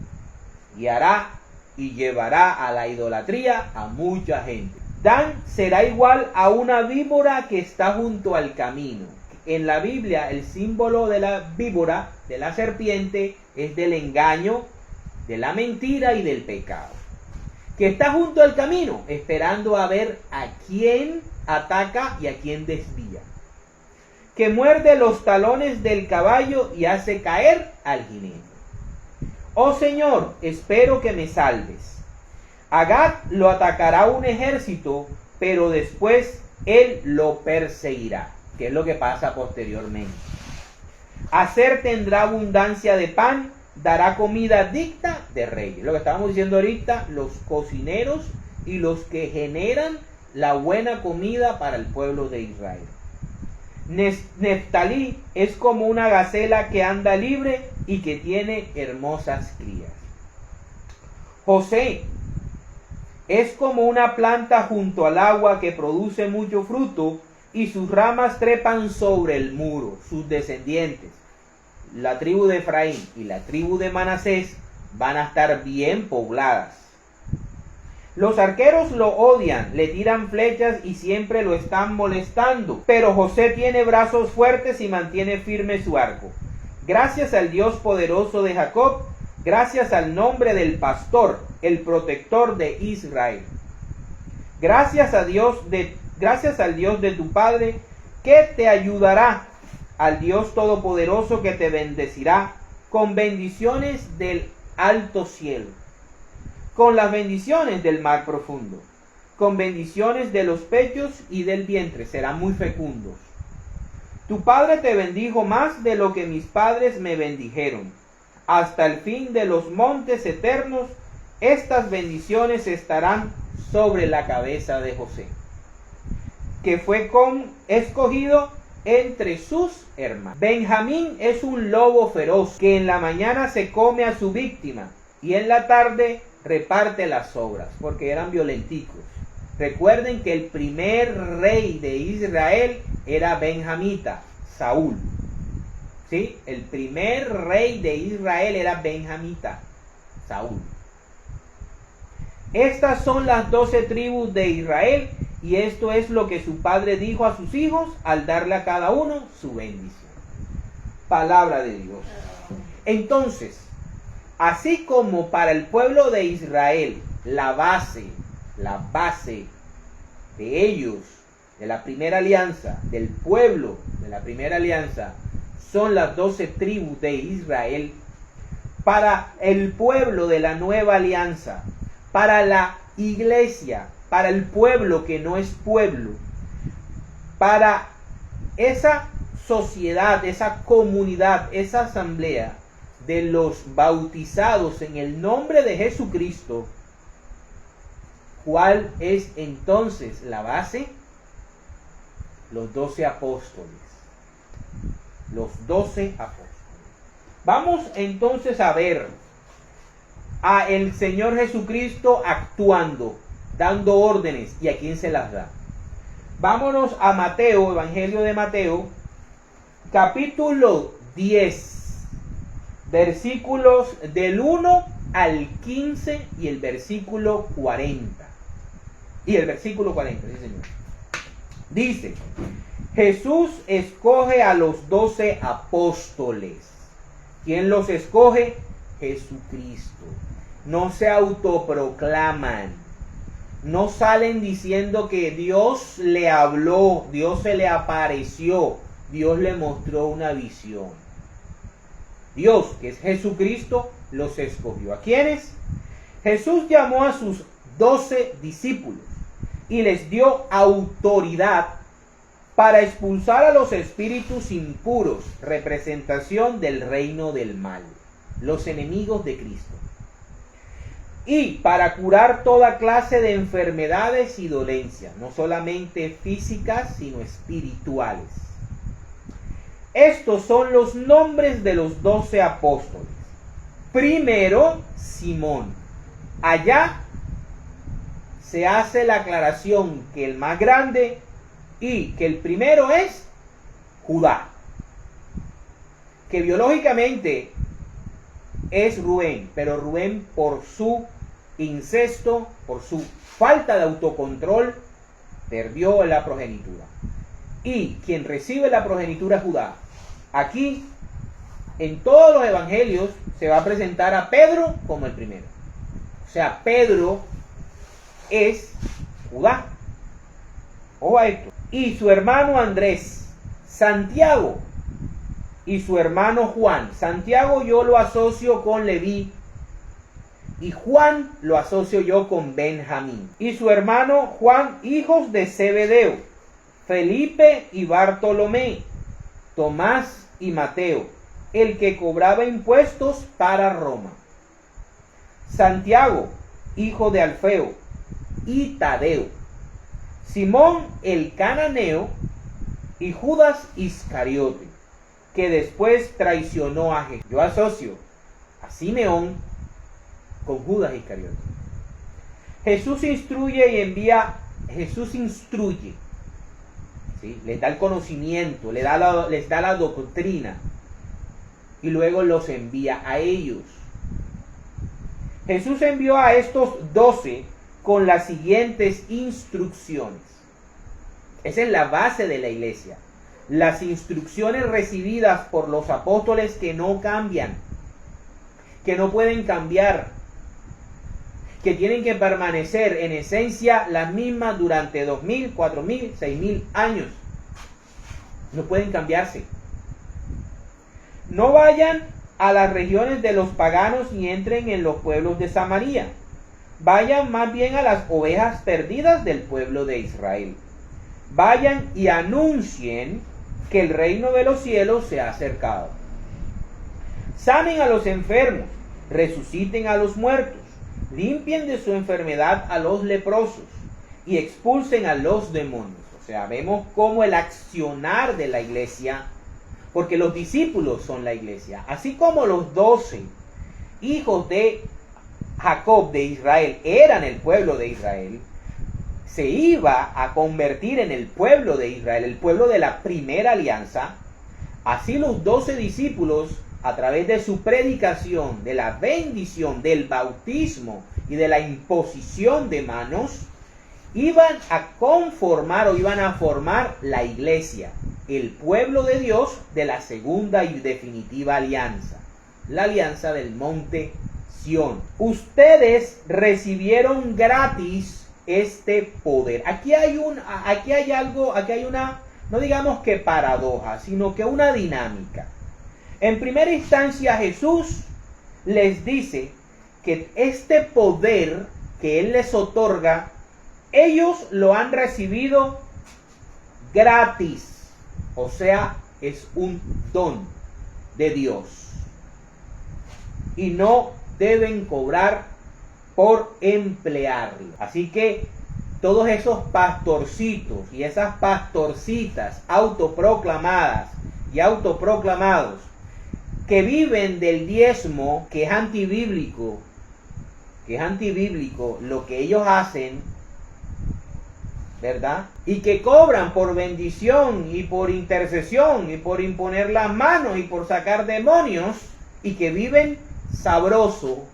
Y hará y llevará a la idolatría a mucha gente. Dan será igual a una víbora que está junto al camino. En la Biblia el símbolo de la víbora, de la serpiente, es del engaño, de la mentira y del pecado. Que está junto al camino, esperando a ver a quién ataca y a quién desvía. Que muerde los talones del caballo y hace caer al jinete. Oh Señor, espero que me salves. Agag lo atacará un ejército, pero después él lo perseguirá, que es lo que pasa posteriormente. Aser tendrá abundancia de pan, dará comida digna de reyes. Lo que estábamos diciendo ahorita, los cocineros y los que generan la buena comida para el pueblo de Israel. Neftalí es como una gacela que anda libre y que tiene hermosas crías. José es como una planta junto al agua que produce mucho fruto y sus ramas trepan sobre el muro. Sus descendientes, la tribu de Efraín y la tribu de Manasés, van a estar bien pobladas. Los arqueros lo odian, le tiran flechas y siempre lo están molestando. Pero José tiene brazos fuertes y mantiene firme su arco. Gracias al Dios poderoso de Jacob, gracias al nombre del pastor, el protector de Israel. Gracias al Dios de tu Padre, que te ayudará, al Dios todopoderoso que te bendecirá con bendiciones del alto cielo, con las bendiciones del mar profundo, con bendiciones de los pechos y del vientre, serán muy fecundos. Tu padre te bendijo más de lo que mis padres me bendijeron. Hasta el fin de los montes eternos, estas bendiciones estarán sobre la cabeza de José, que fue escogido entre sus hermanos. Benjamín es un lobo feroz que en la mañana se come a su víctima y en la tarde reparte las sobras, porque eran violenticos. Recuerden que el primer rey de Israel era benjamita, Saúl. ¿Sí? El primer rey de Israel era benjamita, Saúl. Estas son las 12 tribus de Israel, y esto es lo que su padre dijo a sus hijos al darle a cada uno su bendición. Palabra de Dios. Entonces, así como para el pueblo de Israel la base de ellos, de la primera alianza, del pueblo de la primera alianza, son las 12 tribus de Israel, para el pueblo de la nueva alianza, para la iglesia, para el pueblo que no es pueblo, para esa sociedad, esa comunidad, esa asamblea de los bautizados en el nombre de Jesucristo. ¿Cuál es entonces la base? Los 12 apóstoles. Los 12 apóstoles. Vamos entonces a ver a el Señor Jesucristo actuando, dando órdenes, y a quién se las da. Vámonos a Mateo, Evangelio de Mateo, capítulo 10, versículos del 1 al 15 y el versículo 40. Y el versículo 40, sí señor. Dice, Jesús escoge a los 12 apóstoles. ¿Quién los escoge? Jesucristo. No se autoproclaman. No salen diciendo que Dios le habló, Dios se le apareció, Dios le mostró una visión. Dios, que es Jesucristo, los escogió. ¿A quiénes? Jesús llamó a sus 12 discípulos y les dio autoridad para expulsar a los espíritus impuros, representación del reino del mal, los enemigos de Cristo, y para curar toda clase de enfermedades y dolencias, no solamente físicas, sino espirituales. Estos son los nombres de los 12 apóstoles. Primero, Simón. Allá se hace la aclaración que el más grande y que el primero es Judá, que biológicamente es Rubén, pero Rubén por su incesto, por su falta de autocontrol, perdió la progenitura. Y quien recibe la progenitura es Judá. Aquí, en todos los evangelios, se va a presentar a Pedro como el primero. O sea, Pedro es Judá. Ojo a esto. Y su hermano Andrés, Santiago y su hermano Juan. Santiago yo lo asocio con Leví y Juan lo asocio yo con Benjamín. Y su hermano Juan, hijos de Zebedeo, Felipe y Bartolomé, Tomás y Mateo, el que cobraba impuestos para Roma. Santiago, hijo de Alfeo, y Tadeo, Simón el cananeo y Judas Iscariote, que después traicionó a Jesús. Yo asocio a Simeón con Judas Iscariote. Jesús instruye, ¿sí? Les da el conocimiento, les da la doctrina y luego los envía a ellos. Jesús envió a estos 12 con las siguientes instrucciones. Esa es la base de la iglesia. Las instrucciones recibidas por los apóstoles que no cambian, que no pueden cambiar, que tienen que permanecer en esencia las mismas durante 2000, 4000, 6000 años. No pueden cambiarse. No vayan a las regiones de los paganos ni entren en los pueblos de Samaria. Vayan más bien a las ovejas perdidas del pueblo de Israel. Vayan y anuncien que el reino de los cielos se ha acercado. Sanen a los enfermos, resuciten a los muertos, limpien de su enfermedad a los leprosos y expulsen a los demonios. O sea, vemos cómo el accionar de la iglesia, porque los discípulos son la iglesia, así como los 12 hijos de Jacob de Israel eran el pueblo de Israel, se iba a convertir en el pueblo de Israel, el pueblo de la primera alianza. Así los 12 discípulos, a través de su predicación, de la bendición, del bautismo y de la imposición de manos, iban a conformar o iban a formar la iglesia, el pueblo de Dios de la segunda y definitiva alianza, la alianza del monte Sión. Ustedes recibieron gratis este poder. Aquí hay una, no digamos que paradoja, sino que una dinámica. En primera instancia, Jesús les dice que este poder que Él les otorga, ellos lo han recibido gratis. O sea, es un don de Dios. Y no deben cobrar por emplearlo. Así que todos esos pastorcitos y esas pastorcitas autoproclamadas y autoproclamados que viven del diezmo, que es antibíblico lo que ellos hacen, ¿verdad? Y que cobran por bendición y por intercesión y por imponer las manos y por sacar demonios, y que viven sabroso,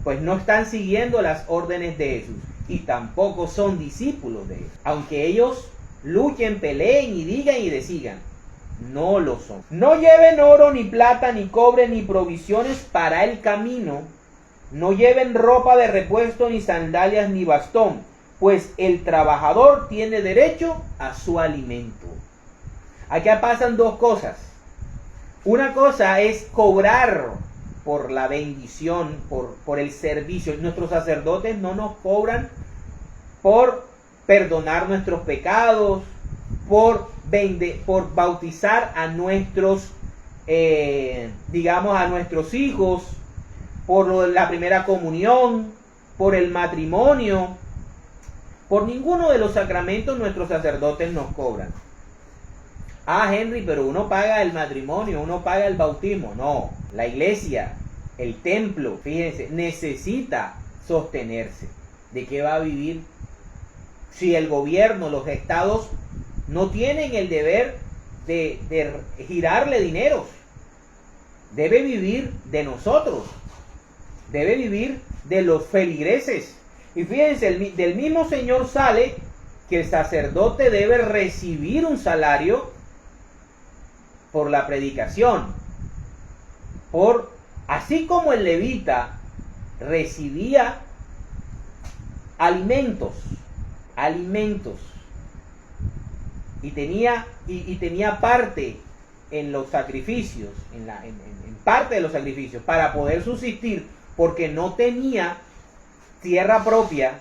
pues no están siguiendo las órdenes de Jesús y tampoco son discípulos de Él. Aunque ellos luchen, peleen y digan y decidan, no lo son. No lleven oro, ni plata, ni cobre, ni provisiones para el camino. No lleven ropa de repuesto, ni sandalias, ni bastón, pues el trabajador tiene derecho a su alimento. Aquí pasan dos cosas. Una cosa es cobrar por la bendición, por el servicio. Nuestros sacerdotes no nos cobran por perdonar nuestros pecados, por bautizar a nuestros, a nuestros hijos, por la primera comunión, por el matrimonio. Por ninguno de los sacramentos nuestros sacerdotes nos cobran. Ah, Henry, pero uno paga el matrimonio, uno paga el bautismo. No, la iglesia, el templo, fíjense, necesita sostenerse. ¿De qué va a vivir? Si el gobierno, los estados no tienen el deber de girarle dinero, debe vivir de nosotros, debe vivir de los feligreses. Y fíjense, del mismo Señor sale que el sacerdote debe recibir un salario por la predicación, así como el levita recibía alimentos, y tenía parte en los sacrificios, en parte de los sacrificios, para poder subsistir, porque no tenía tierra propia.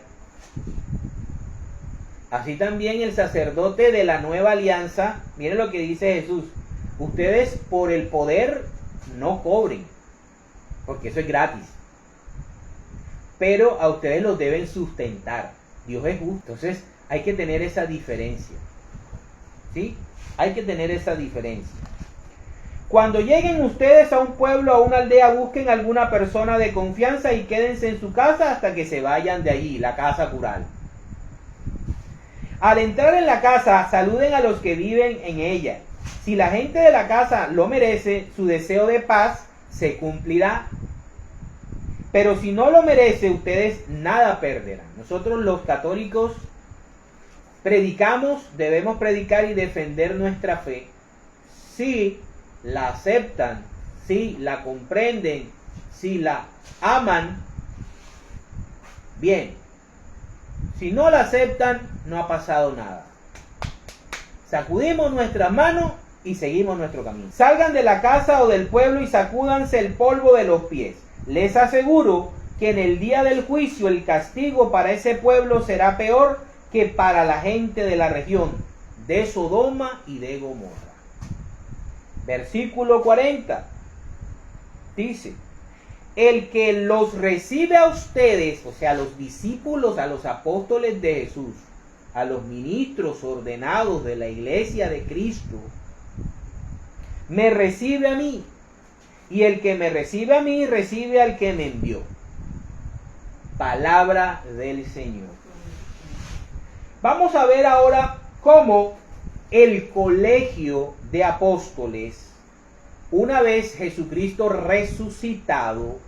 Así también el sacerdote de la nueva alianza, miren lo que dice Jesús: ustedes por el poder no cobren, porque eso es gratis, pero a ustedes los deben sustentar. Dios es justo. Entonces hay que tener esa diferencia, ¿sí? Hay que tener esa diferencia. Cuando lleguen ustedes a un pueblo, a una aldea, busquen alguna persona de confianza y quédense en su casa hasta que se vayan de allí, la casa cural. Al entrar en la casa, saluden a los que viven en ella. Si la gente de la casa lo merece, su deseo de paz se cumplirá. Pero si no lo merece, ustedes nada perderán. Nosotros los católicos predicamos, debemos predicar y defender nuestra fe. Si la aceptan, si la comprenden, si la aman, bien. Si no la aceptan, no ha pasado nada. Sacudimos nuestra mano y seguimos nuestro camino. Salgan de la casa o del pueblo y sacúdanse el polvo de los pies. Les aseguro que en el día del juicio el castigo para ese pueblo será peor que para la gente de la región de Sodoma y de Gomorra. Versículo 40 dice: el que los recibe a ustedes, o sea, a los discípulos, a los apóstoles de Jesús, a los ministros ordenados de la iglesia de Cristo, me recibe a mí, y el que me recibe a mí, recibe al que me envió. Palabra del Señor. Vamos a ver ahora cómo el colegio de apóstoles, una vez Jesucristo resucitado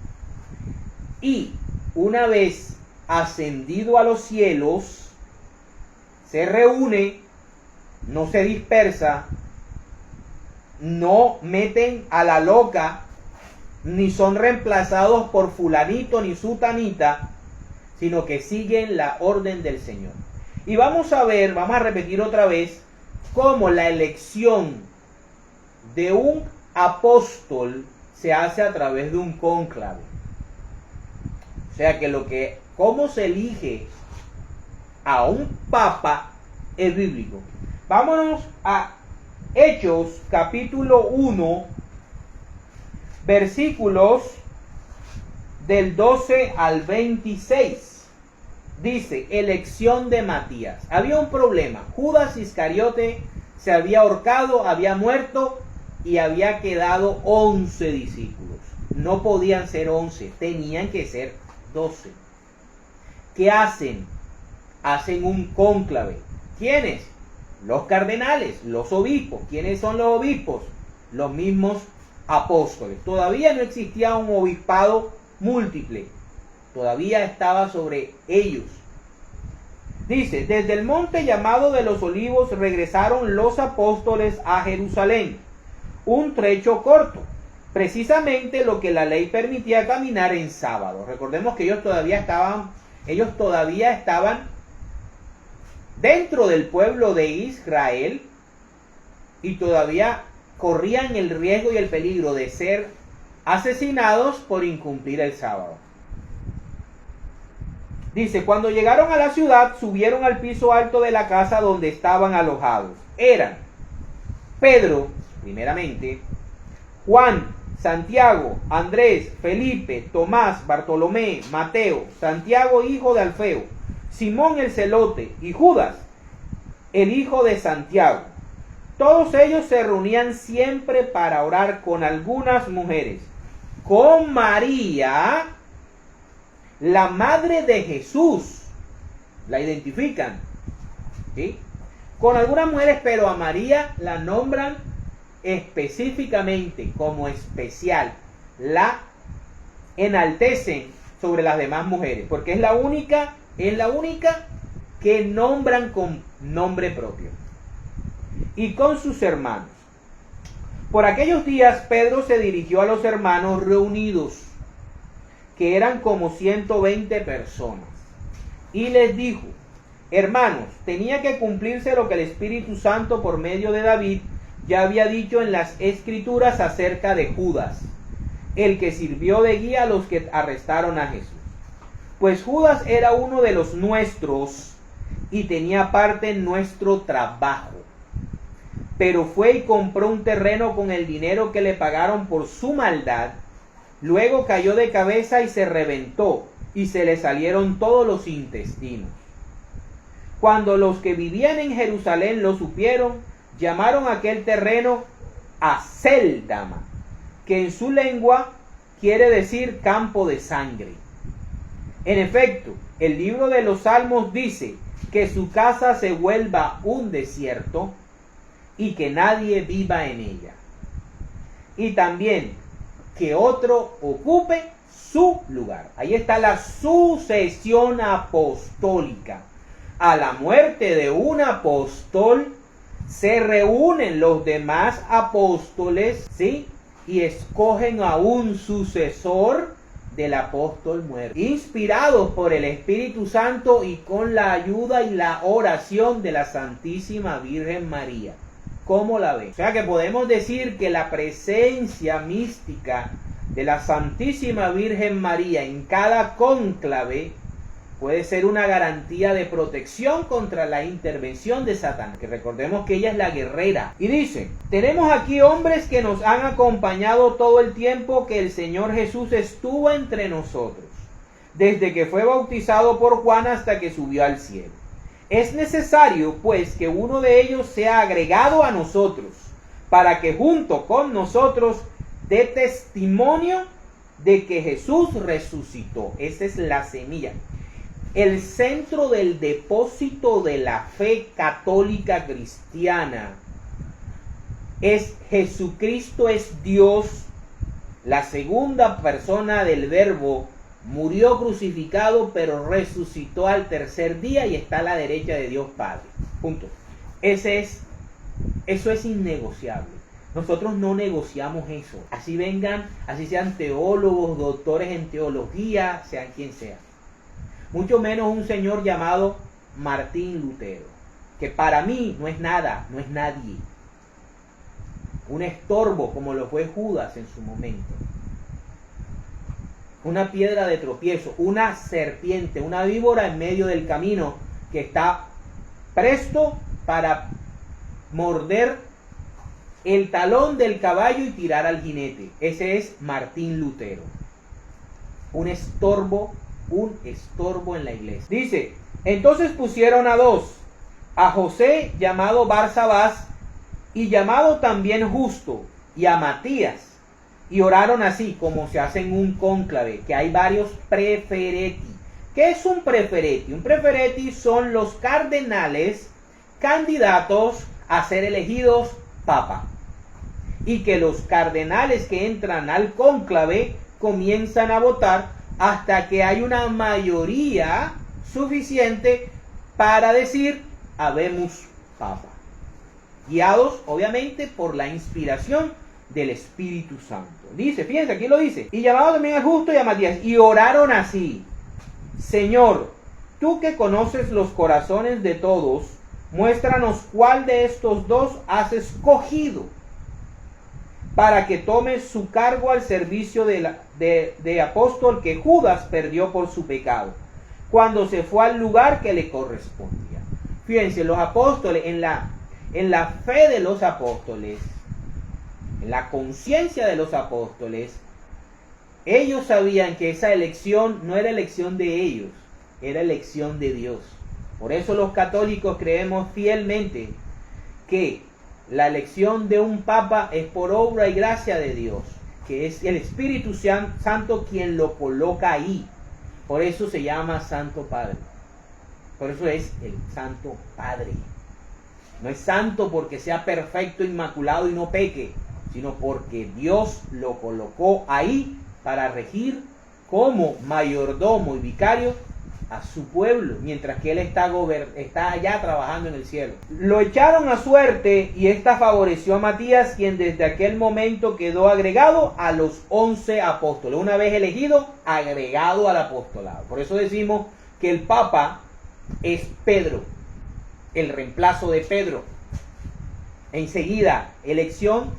y una vez ascendido a los cielos, se reúne, no se dispersa, no meten a la loca, ni son reemplazados por fulanito ni sutanita, sino que siguen la orden del Señor. Y vamos a ver, vamos a repetir otra vez, cómo la elección de un apóstol se hace a través de un cónclave. O sea que cómo se elige a un papa es bíblico. Vámonos a Hechos capítulo 1, versículos del 12 al 26. Dice, elección de Matías. Había un problema. Judas Iscariote se había ahorcado, había muerto y había quedado 11 discípulos. No podían ser 11, tenían que ser 12. ¿Qué hacen? Hacen un cónclave. ¿Quiénes? Los cardenales, los obispos. ¿Quiénes son los obispos? Los mismos apóstoles. Todavía no existía un obispado múltiple. Todavía estaba sobre ellos. Dice, desde el monte llamado de los Olivos regresaron los apóstoles a Jerusalén. Un trecho corto, precisamente lo que la ley permitía caminar en sábado. Recordemos que ellos todavía estaban dentro del pueblo de Israel y todavía corrían el riesgo y el peligro de ser asesinados por incumplir el sábado. Dice, cuando llegaron a la ciudad, subieron al piso alto de la casa donde estaban alojados. Eran Pedro, primeramente, Juan, Santiago, Andrés, Felipe, Tomás, Bartolomé, Mateo, Santiago, hijo de Alfeo, Simón el celote y Judas, el hijo de Santiago. Todos ellos se reunían siempre para orar con algunas mujeres. Con María, la madre de Jesús, la identifican, ¿sí? Con algunas mujeres, pero a María la nombran específicamente como especial, la enaltecen sobre las demás mujeres, porque es la única que nombran con nombre propio. Y con sus hermanos. Por aquellos días Pedro se dirigió a los hermanos reunidos, que eran como 120 personas, y les dijo, hermanos, tenía que cumplirse lo que el Espíritu Santo por medio de David ya había dicho en las Escrituras acerca de Judas, el que sirvió de guía a los que arrestaron a Jesús. Pues Judas era uno de los nuestros y tenía parte en nuestro trabajo. Pero fue y compró un terreno con el dinero que le pagaron por su maldad. Luego cayó de cabeza y se reventó, y se le salieron todos los intestinos. Cuando los que vivían en Jerusalén lo supieron, llamaron a aquel terreno Acéldama, que en su lengua quiere decir campo de sangre. En efecto, el libro de los Salmos dice que su casa se vuelva un desierto y que nadie viva en ella. Y también que otro ocupe su lugar. Ahí está la sucesión apostólica. A la muerte de un apóstol se reúnen los demás apóstoles, ¿sí? Y escogen a un sucesor del apóstol muerto, inspirados por el Espíritu Santo y con la ayuda y la oración de la Santísima Virgen María. ¿Cómo la ven? O sea que podemos decir que la presencia mística de la Santísima Virgen María en cada cónclave puede ser una garantía de protección contra la intervención de Satán, que recordemos que ella es la guerrera. Y dice, tenemos aquí hombres que nos han acompañado todo el tiempo que el Señor Jesús estuvo entre nosotros, desde que fue bautizado por Juan hasta que subió al cielo. Es necesario, pues, que uno de ellos sea agregado a nosotros, para que junto con nosotros dé testimonio de que Jesús resucitó. Esa es la semilla. El centro del depósito de la fe católica cristiana es Jesucristo es Dios, la segunda persona del Verbo, murió crucificado pero resucitó al tercer día y está a la derecha de Dios Padre. Punto. Eso es innegociable. Nosotros no negociamos eso. Así vengan, así sean teólogos, doctores en teología, sean quien sea. mucho menos un señor llamado Martín Lutero, que para mí no es nada, no es nadie. Un estorbo como lo fue Judas en su momento. Una piedra de tropiezo, una serpiente, una víbora en medio del camino que está presto para morder el talón del caballo y tirar al jinete. Ese es Martín Lutero. Un estorbo en la iglesia. Dice, entonces pusieron a dos, a José llamado Barsabás y llamado también Justo, y a Matías, y oraron así, como se hace en un cónclave, que hay varios prefereti. ¿Qué es un prefereti? Un prefereti son los cardenales candidatos a ser elegidos papa, y que los cardenales que entran al cónclave comienzan a votar hasta que hay una mayoría suficiente para decir habemos papa, guiados obviamente por la inspiración del Espíritu Santo. Dice, fíjense, aquí lo dice, y llamado también a Justo y a Matías, y oraron así: Señor, tú que conoces los corazones de todos, muéstranos cuál de estos dos has escogido para que tome su cargo al servicio de apóstol que Judas perdió por su pecado, cuando se fue al lugar que le correspondía. Fíjense, los apóstoles, en la fe de los apóstoles, en la conciencia de los apóstoles, ellos sabían que esa elección no era elección de ellos, era elección de Dios. Por eso los católicos creemos fielmente que la elección de un papa es por obra y gracia de Dios, que es el Espíritu Santo quien lo coloca ahí. Por eso se llama Santo Padre. Por eso es el Santo Padre. No es santo porque sea perfecto, inmaculado y no peque, sino porque Dios lo colocó ahí para regir como mayordomo y vicario a su pueblo, mientras que él está allá trabajando en el cielo. Lo echaron a suerte y esta favoreció a Matías, quien desde aquel momento quedó agregado a los 11 apóstoles. Una vez elegido, agregado al apostolado. Por eso decimos que el Papa es Pedro, el reemplazo de Pedro. Enseguida, elección,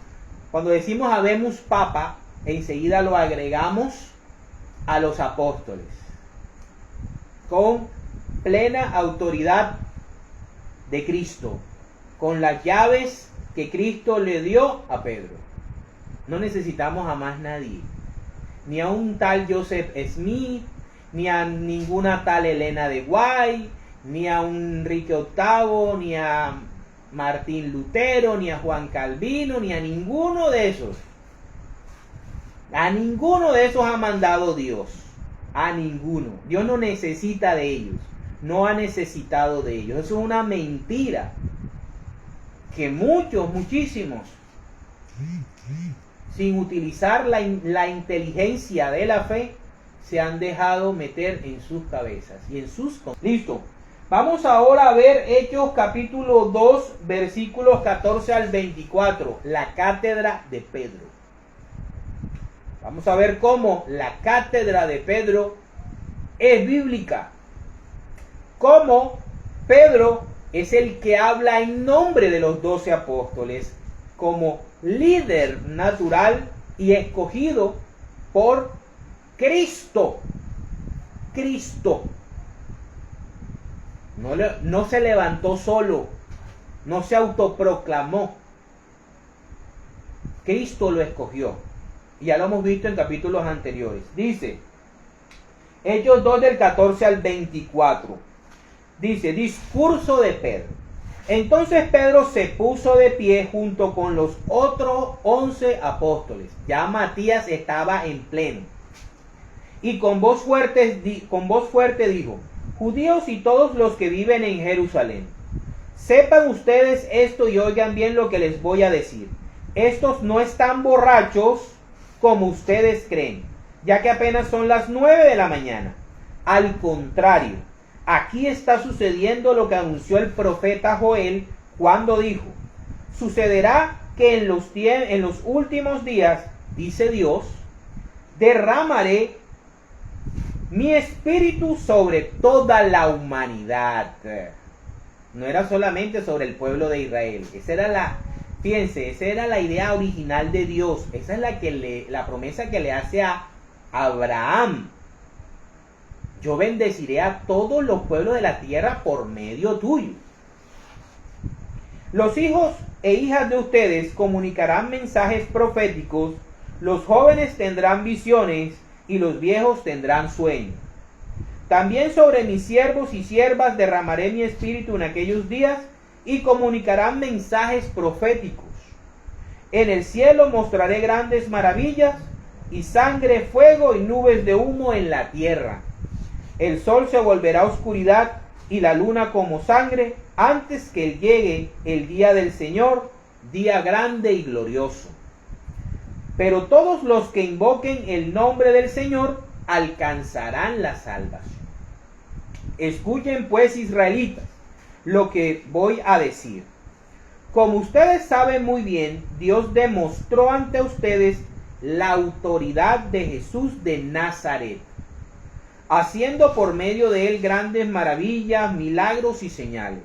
cuando decimos habemos Papa, enseguida lo agregamos a los apóstoles, con plena autoridad de Cristo, con las llaves que Cristo le dio a Pedro. No necesitamos a más nadie, ni a un tal Joseph Smith, ni a ninguna tal Elena de Guay, ni a un Enrique VIII, ni a Martín Lutero, ni a Juan Calvino, ni a ninguno de esos. A ninguno de esos ha mandado Dios. A ninguno. Dios no necesita de ellos. No ha necesitado de ellos. Eso es una mentira que muchísimos, sin utilizar la inteligencia de la fe, se han dejado meter en sus cabezas y en sus... Listo. Vamos ahora a ver Hechos capítulo 2, versículos 14 al 24. La cátedra de Pedro. Vamos a ver cómo la cátedra de Pedro es bíblica. Cómo Pedro es el que habla en nombre de los 12 apóstoles como líder natural y escogido por Cristo. Cristo. No se levantó solo, no se autoproclamó. Cristo lo escogió. Y ya lo hemos visto en capítulos anteriores. Dice, Hechos 2 del 14 al 24. Dice, discurso de Pedro. Entonces Pedro se puso de pie junto con los otros 11 apóstoles. Ya Matías estaba en pleno. Y con voz fuerte dijo, judíos y todos los que viven en Jerusalén, sepan ustedes esto y oigan bien lo que les voy a decir. Estos no están borrachos como ustedes creen, ya que apenas son las 9 de la mañana. Al contrario, aquí está sucediendo lo que anunció el profeta Joel cuando dijo, sucederá que en los últimos días, dice Dios, derramaré mi espíritu sobre toda la humanidad. No era solamente sobre el pueblo de Israel. Fíjense, esa era la idea original de Dios. Esa es la promesa que le hace a Abraham. Yo bendeciré a todos los pueblos de la tierra por medio tuyo. Los hijos e hijas de ustedes comunicarán mensajes proféticos, los jóvenes tendrán visiones y los viejos tendrán sueños. También sobre mis siervos y siervas derramaré mi espíritu en aquellos días y comunicarán mensajes proféticos. En el cielo mostraré grandes maravillas y sangre, fuego y nubes de humo en la tierra. El sol se volverá oscuridad y la luna como sangre antes que llegue el día del Señor, día grande y glorioso. Pero todos los que invoquen el nombre del Señor alcanzarán la salvación. Escuchen pues, israelitas, lo que voy a decir. Como ustedes saben muy bien, Dios demostró ante ustedes la autoridad de Jesús de Nazaret, haciendo por medio de él grandes maravillas, milagros y señales.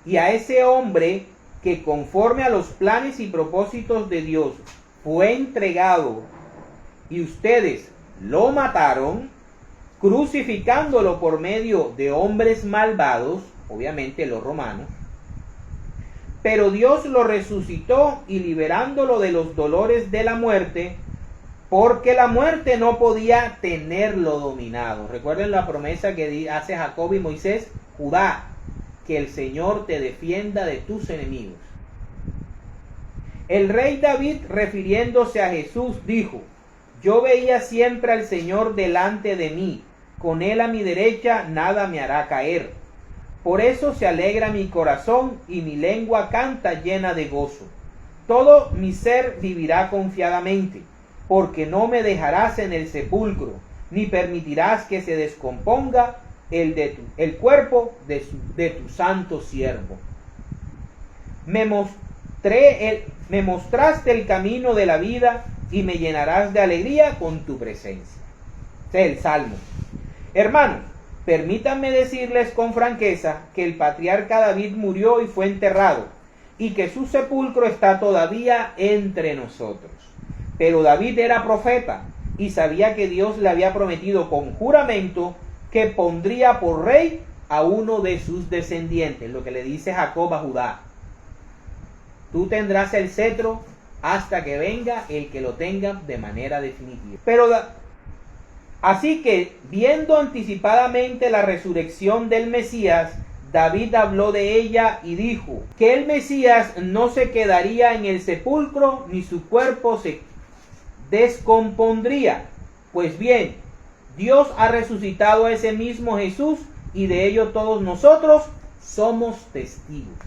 Y a ese hombre que conforme a los planes y propósitos de Dios fue entregado y ustedes lo mataron, crucificándolo por medio de hombres malvados, obviamente los romanos, pero Dios lo resucitó y liberándolo de los dolores de la muerte, porque la muerte no podía tenerlo dominado. Recuerden la promesa que hace Jacob y Moisés: Judá, que el Señor te defienda de tus enemigos. El rey David, refiriéndose a Jesús, dijo: yo veía siempre al Señor delante de mí, con él a mi derecha nada me hará caer. Por eso se alegra mi corazón y mi lengua canta llena de gozo. Todo mi ser vivirá confiadamente, porque no me dejarás en el sepulcro, ni permitirás que se descomponga el cuerpo de tu santo siervo. Me mostraste el camino de la vida y me llenarás de alegría con tu presencia. Este es el Salmo. Hermanos, permítanme decirles con franqueza que el patriarca David murió y fue enterrado, y que su sepulcro está todavía entre nosotros. Pero David era profeta y sabía que Dios le había prometido con juramento que pondría por rey a uno de sus descendientes, lo que le dice Jacob a Judá: tú tendrás el cetro hasta que venga el que lo tenga de manera definitiva. Así que, viendo anticipadamente la resurrección del Mesías, David habló de ella y dijo que el Mesías no se quedaría en el sepulcro, ni su cuerpo se descompondría. Pues bien, Dios ha resucitado a ese mismo Jesús, y de ello todos nosotros somos testigos.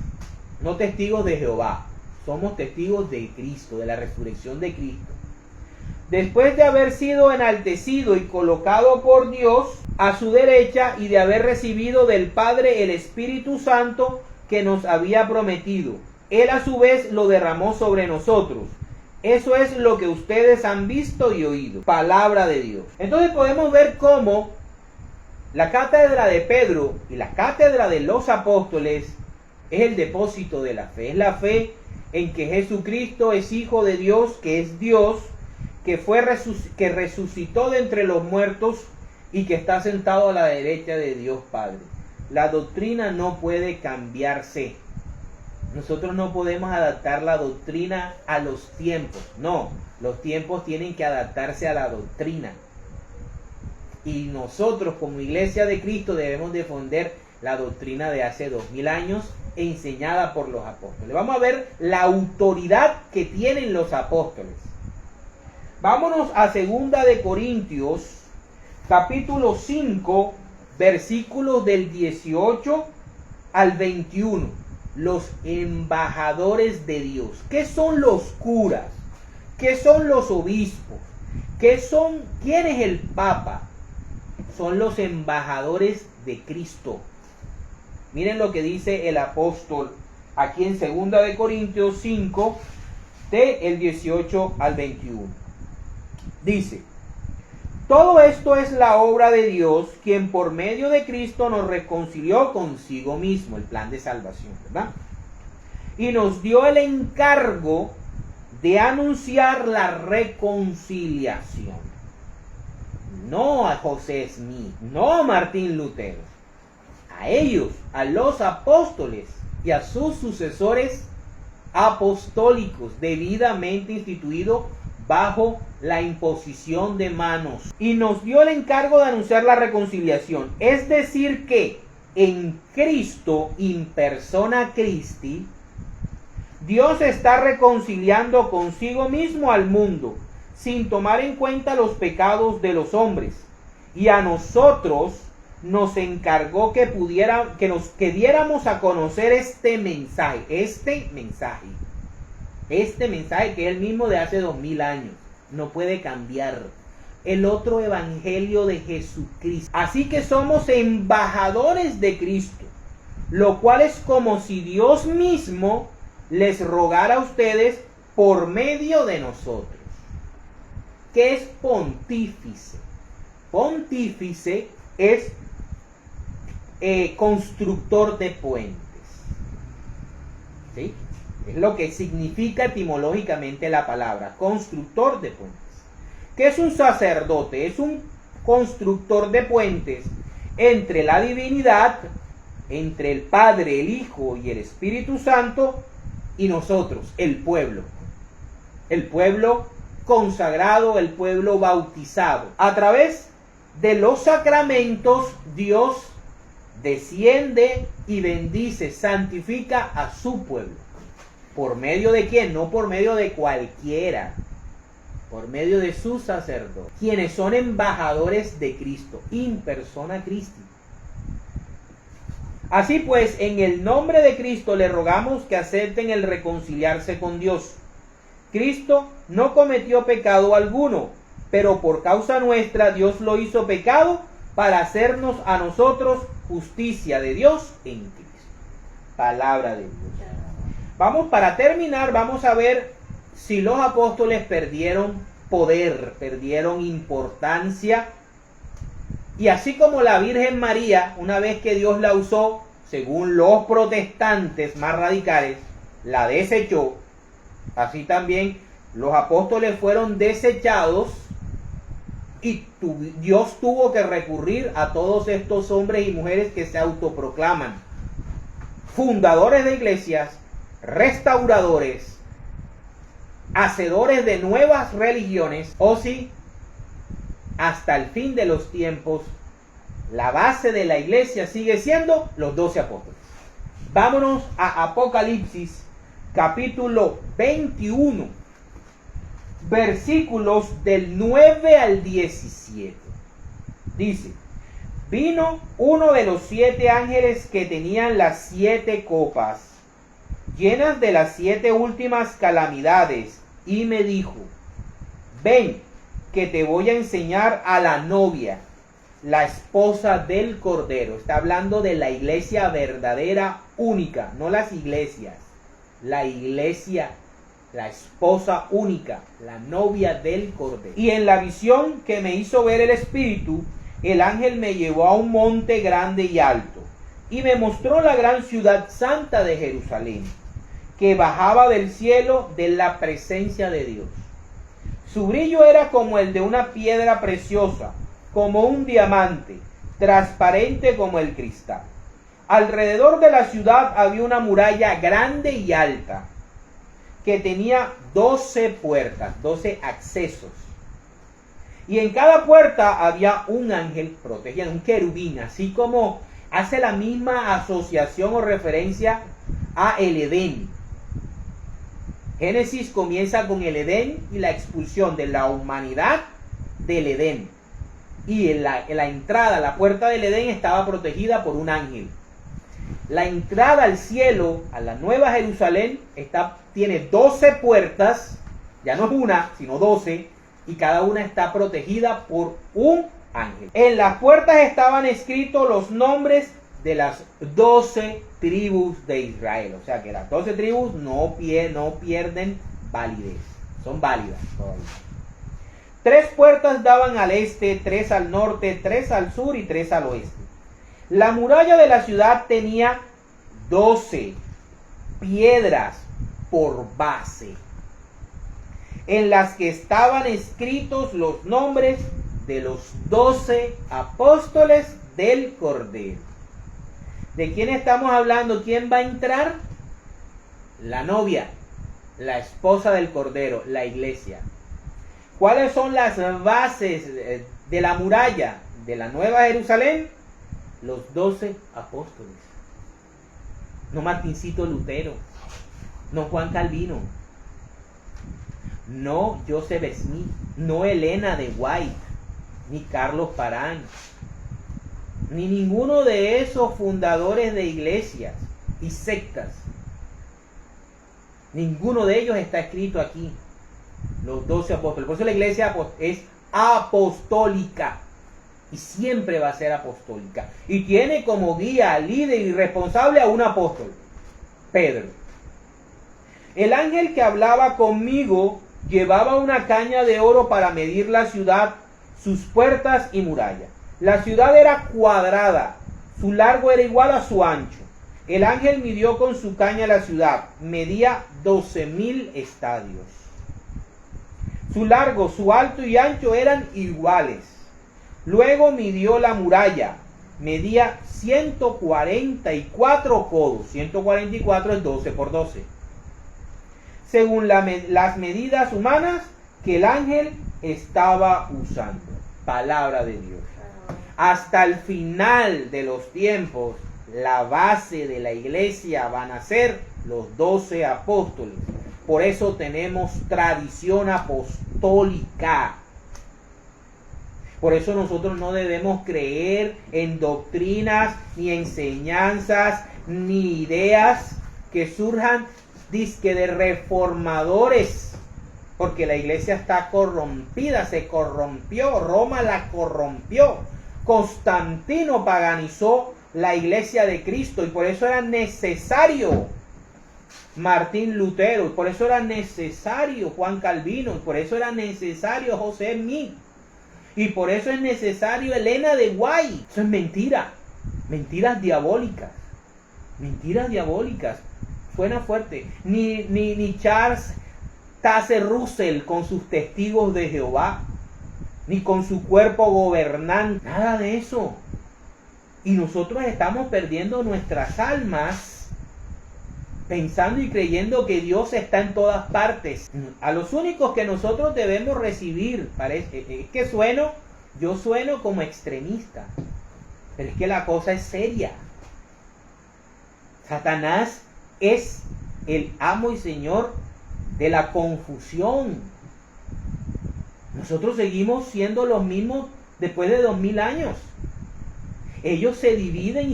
No testigos de Jehová, somos testigos de Cristo, de la resurrección de Cristo. Después de haber sido enaltecido y colocado por Dios a su derecha, y de haber recibido del Padre el Espíritu Santo que nos había prometido, Él a su vez lo derramó sobre nosotros. Eso es lo que ustedes han visto y oído. Palabra de Dios. Entonces podemos ver cómo la cátedra de Pedro y la cátedra de los apóstoles es el depósito de la fe. Es la fe en que Jesucristo es Hijo de Dios, que es Dios, que resucitó de entre los muertos y que está sentado a la derecha de Dios Padre. La doctrina no puede cambiarse. Nosotros no podemos adaptar la doctrina a los tiempos. No, los tiempos tienen que adaptarse a la doctrina. Y nosotros como Iglesia de Cristo debemos defender la doctrina de hace 2000 años enseñada por los apóstoles. Vamos a ver la autoridad que tienen los apóstoles. Vámonos a 2 de Corintios, capítulo 5, versículos del 18 al 21. Los embajadores de Dios. ¿Qué son los curas? ¿Qué son los obispos? ¿Quién es el Papa? Son los embajadores de Cristo. Miren lo que dice el apóstol aquí en 2 de Corintios 5, del 18 al 21. Dice: Todo esto es la obra de Dios, quien por medio de Cristo nos reconcilió consigo mismo, el plan de salvación, ¿verdad? Y nos dio el encargo de anunciar la reconciliación. No a José Smith, no a Martín Lutero, a ellos, a los apóstoles y a sus sucesores apostólicos, debidamente instituidos bajo la imposición de manos. Y nos dio el encargo de anunciar la reconciliación. Es decir que en Cristo, in persona Christi, Dios está reconciliando consigo mismo al mundo, sin tomar en cuenta los pecados de los hombres. Y a nosotros nos encargó que diéramos a conocer este mensaje que es el mismo de hace 2000 años, no puede cambiar. El otro evangelio de Jesucristo. Así que somos embajadores de Cristo, lo cual es como si Dios mismo les rogara a ustedes por medio de nosotros. ¿Qué es pontífice? Pontífice es constructor de puentes. ¿Sí? Es lo que significa etimológicamente la palabra, constructor de puentes. ¿Qué es un sacerdote? Es un constructor de puentes entre la divinidad, entre el Padre, el Hijo y el Espíritu Santo, y nosotros, el pueblo. El pueblo consagrado, el pueblo bautizado. A través de los sacramentos, Dios desciende y bendice, santifica a su pueblo. ¿Por medio de quién? No por medio de cualquiera. Por medio de sus sacerdotes, quienes son embajadores de Cristo, in persona Christi. Así pues, en el nombre de Cristo le rogamos que acepten el reconciliarse con Dios. Cristo no cometió pecado alguno, pero por causa nuestra Dios lo hizo pecado para hacernos a nosotros justicia de Dios en Cristo. Palabra de Dios. Para terminar, vamos a ver si los apóstoles perdieron poder, perdieron importancia. Y así como la Virgen María, una vez que Dios la usó, según los protestantes más radicales, la desechó, así también los apóstoles fueron desechados y Dios tuvo que recurrir a todos estos hombres y mujeres que se autoproclaman fundadores de iglesias, restauradores, hacedores de nuevas religiones, o si hasta el fin de los tiempos la base de la iglesia sigue siendo los 12 apóstoles. Vámonos a Apocalipsis capítulo 21, versículos del 9 al 17. Dice: vino uno de los 7 ángeles que tenían las 7 copas, llenas de las 7 últimas calamidades, y me dijo: ven, que te voy a enseñar a la novia, la esposa del Cordero. Está hablando de la iglesia verdadera, única, no las iglesias. La iglesia, la esposa única, la novia del Cordero. Y en la visión que me hizo ver el Espíritu, el ángel me llevó a un monte grande y alto, y me mostró la gran ciudad santa de Jerusalén, que bajaba del cielo de la presencia de Dios. Su brillo era como el de una piedra preciosa, como un diamante, transparente como el cristal. Alrededor de la ciudad había una muralla grande y alta, que tenía 12 puertas, 12 accesos. Y en cada puerta había un ángel protegiendo, un querubín, así como hace la misma asociación o referencia a el Edén. Génesis comienza con el Edén y la expulsión de la humanidad del Edén. Y en la entrada, la puerta del Edén estaba protegida por un ángel. La entrada al cielo, a la Nueva Jerusalén, tiene 12 puertas, ya no es una, sino 12, y cada una está protegida por un ángel. En las puertas estaban escritos los nombres de las 12 tribus de Israel. O sea que las 12 tribus no pierden validez, son válidas todavía. 3 puertas daban al este, 3 al norte, 3 al sur y 3 al oeste. La muralla de la ciudad tenía 12 piedras por base, en las que estaban escritos los nombres de los 12 apóstoles del Cordero. ¿De quién estamos hablando? ¿Quién va a entrar? La novia, la esposa del Cordero, la iglesia. ¿Cuáles son las bases de la muralla de la Nueva Jerusalén? Los 12 apóstoles. No Martincito Lutero, no Juan Calvino, no Joseph Smith, no Elena de White, ni Carlos Parán, ni ninguno de esos fundadores de iglesias y sectas. Ninguno de ellos está escrito aquí. Los 12 apóstoles. Por eso la iglesia es apostólica y siempre va a ser apostólica. Y tiene como guía, líder y responsable a un apóstol, Pedro. El ángel que hablaba conmigo llevaba una caña de oro para medir la ciudad, sus puertas y muralla. La ciudad era cuadrada, su largo era igual a su ancho. El ángel midió con su caña la ciudad, medía 12,000 estadios. Su largo, su alto y ancho eran iguales. Luego midió la muralla, medía 144 codos. 144 es 12 por 12. Según las medidas humanas que el ángel estaba usando. Palabra de Dios. Hasta el final de los tiempos, la base de la iglesia van a ser los 12 apóstoles. Por eso tenemos tradición apostólica. Por eso nosotros no debemos creer en doctrinas, ni enseñanzas, ni ideas que surjan dizque de reformadores. Porque la iglesia está corrompida, se corrompió, Roma la corrompió. Constantino paganizó la iglesia de Cristo y por eso era necesario Martín Lutero, y por eso era necesario Juan Calvino, y por eso era necesario José Smith, y por eso es necesario Elena de White. Eso es mentira, mentiras diabólicas, suena fuerte. Ni Charles Taze Russell con sus testigos de Jehová, ni con su cuerpo gobernante, nada de eso. Y nosotros estamos perdiendo nuestras almas pensando y creyendo que Dios está en todas partes. A los únicos que nosotros debemos recibir, parece, es que yo sueno como extremista, pero es que la cosa es seria. Satanás es el amo y señor de la confusión. Nosotros seguimos siendo los mismos después de 2000 años. Ellos se dividen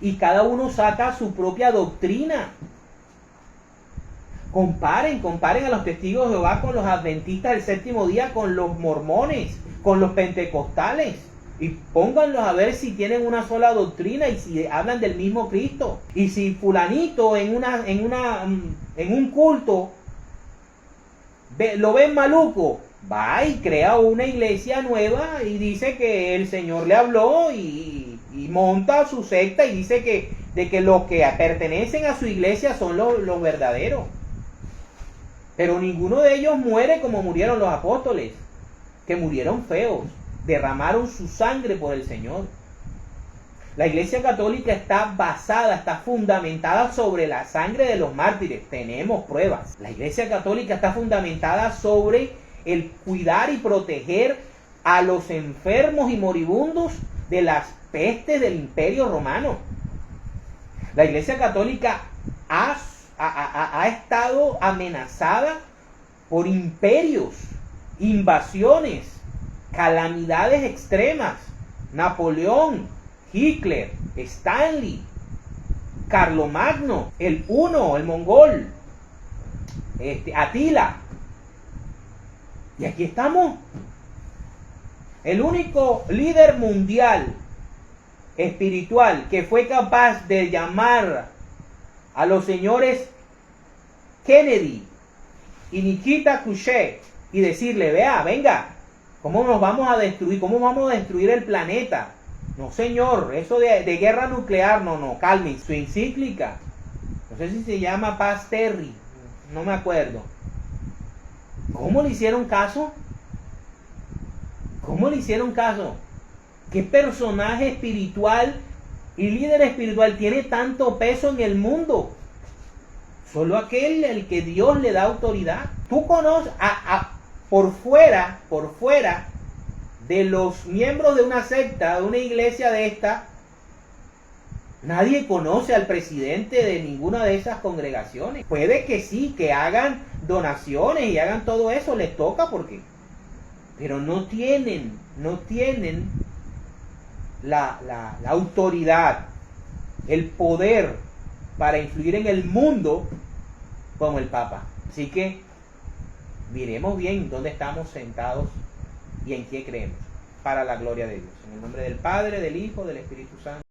y cada uno saca su propia doctrina. Comparen a los testigos de Jehová con los adventistas del séptimo día, con los mormones, con los pentecostales. Y pónganlos a ver si tienen una sola doctrina y si hablan del mismo Cristo. Y si fulanito en un culto lo ven maluco, va y crea una iglesia nueva y dice que el Señor le habló y monta su secta y dice de que los que pertenecen a su iglesia son los verdaderos. Pero ninguno de ellos muere como murieron los apóstoles, que murieron feos, derramaron su sangre por el Señor. La iglesia católica está fundamentada sobre la sangre de los mártires. Tenemos pruebas. La iglesia católica está fundamentada sobre el cuidar y proteger a los enfermos y moribundos de las pestes del Imperio Romano. La iglesia católica ha estado amenazada por imperios, invasiones, calamidades extremas. Napoleón, Hitler, Stanley, Carlomagno, el Huno, el mongol, Atila. Y aquí estamos. El único líder mundial espiritual que fue capaz de llamar a los señores Kennedy y Nikita Khrushchev y decirle, vea, venga, ¿cómo nos vamos a destruir? ¿Cómo vamos a destruir el planeta? No, señor, eso de guerra nuclear, no, calmen. Su encíclica, no sé si se llama Paz Terri, no me acuerdo. ¿Cómo le hicieron caso? ¿Cómo le hicieron caso? ¿Qué personaje espiritual y líder espiritual tiene tanto peso en el mundo? Solo aquel el que Dios le da autoridad. Tú conoces por fuera de los miembros de una secta, de una iglesia de esta, nadie conoce al presidente de ninguna de esas congregaciones. Puede que sí, que hagan donaciones y hagan todo eso, les toca porque, pero no tienen la autoridad, el poder para influir en el mundo como el Papa. Así que miremos bien dónde estamos sentados y en qué creemos, para la gloria de Dios. En el nombre del Padre, del Hijo, del Espíritu Santo.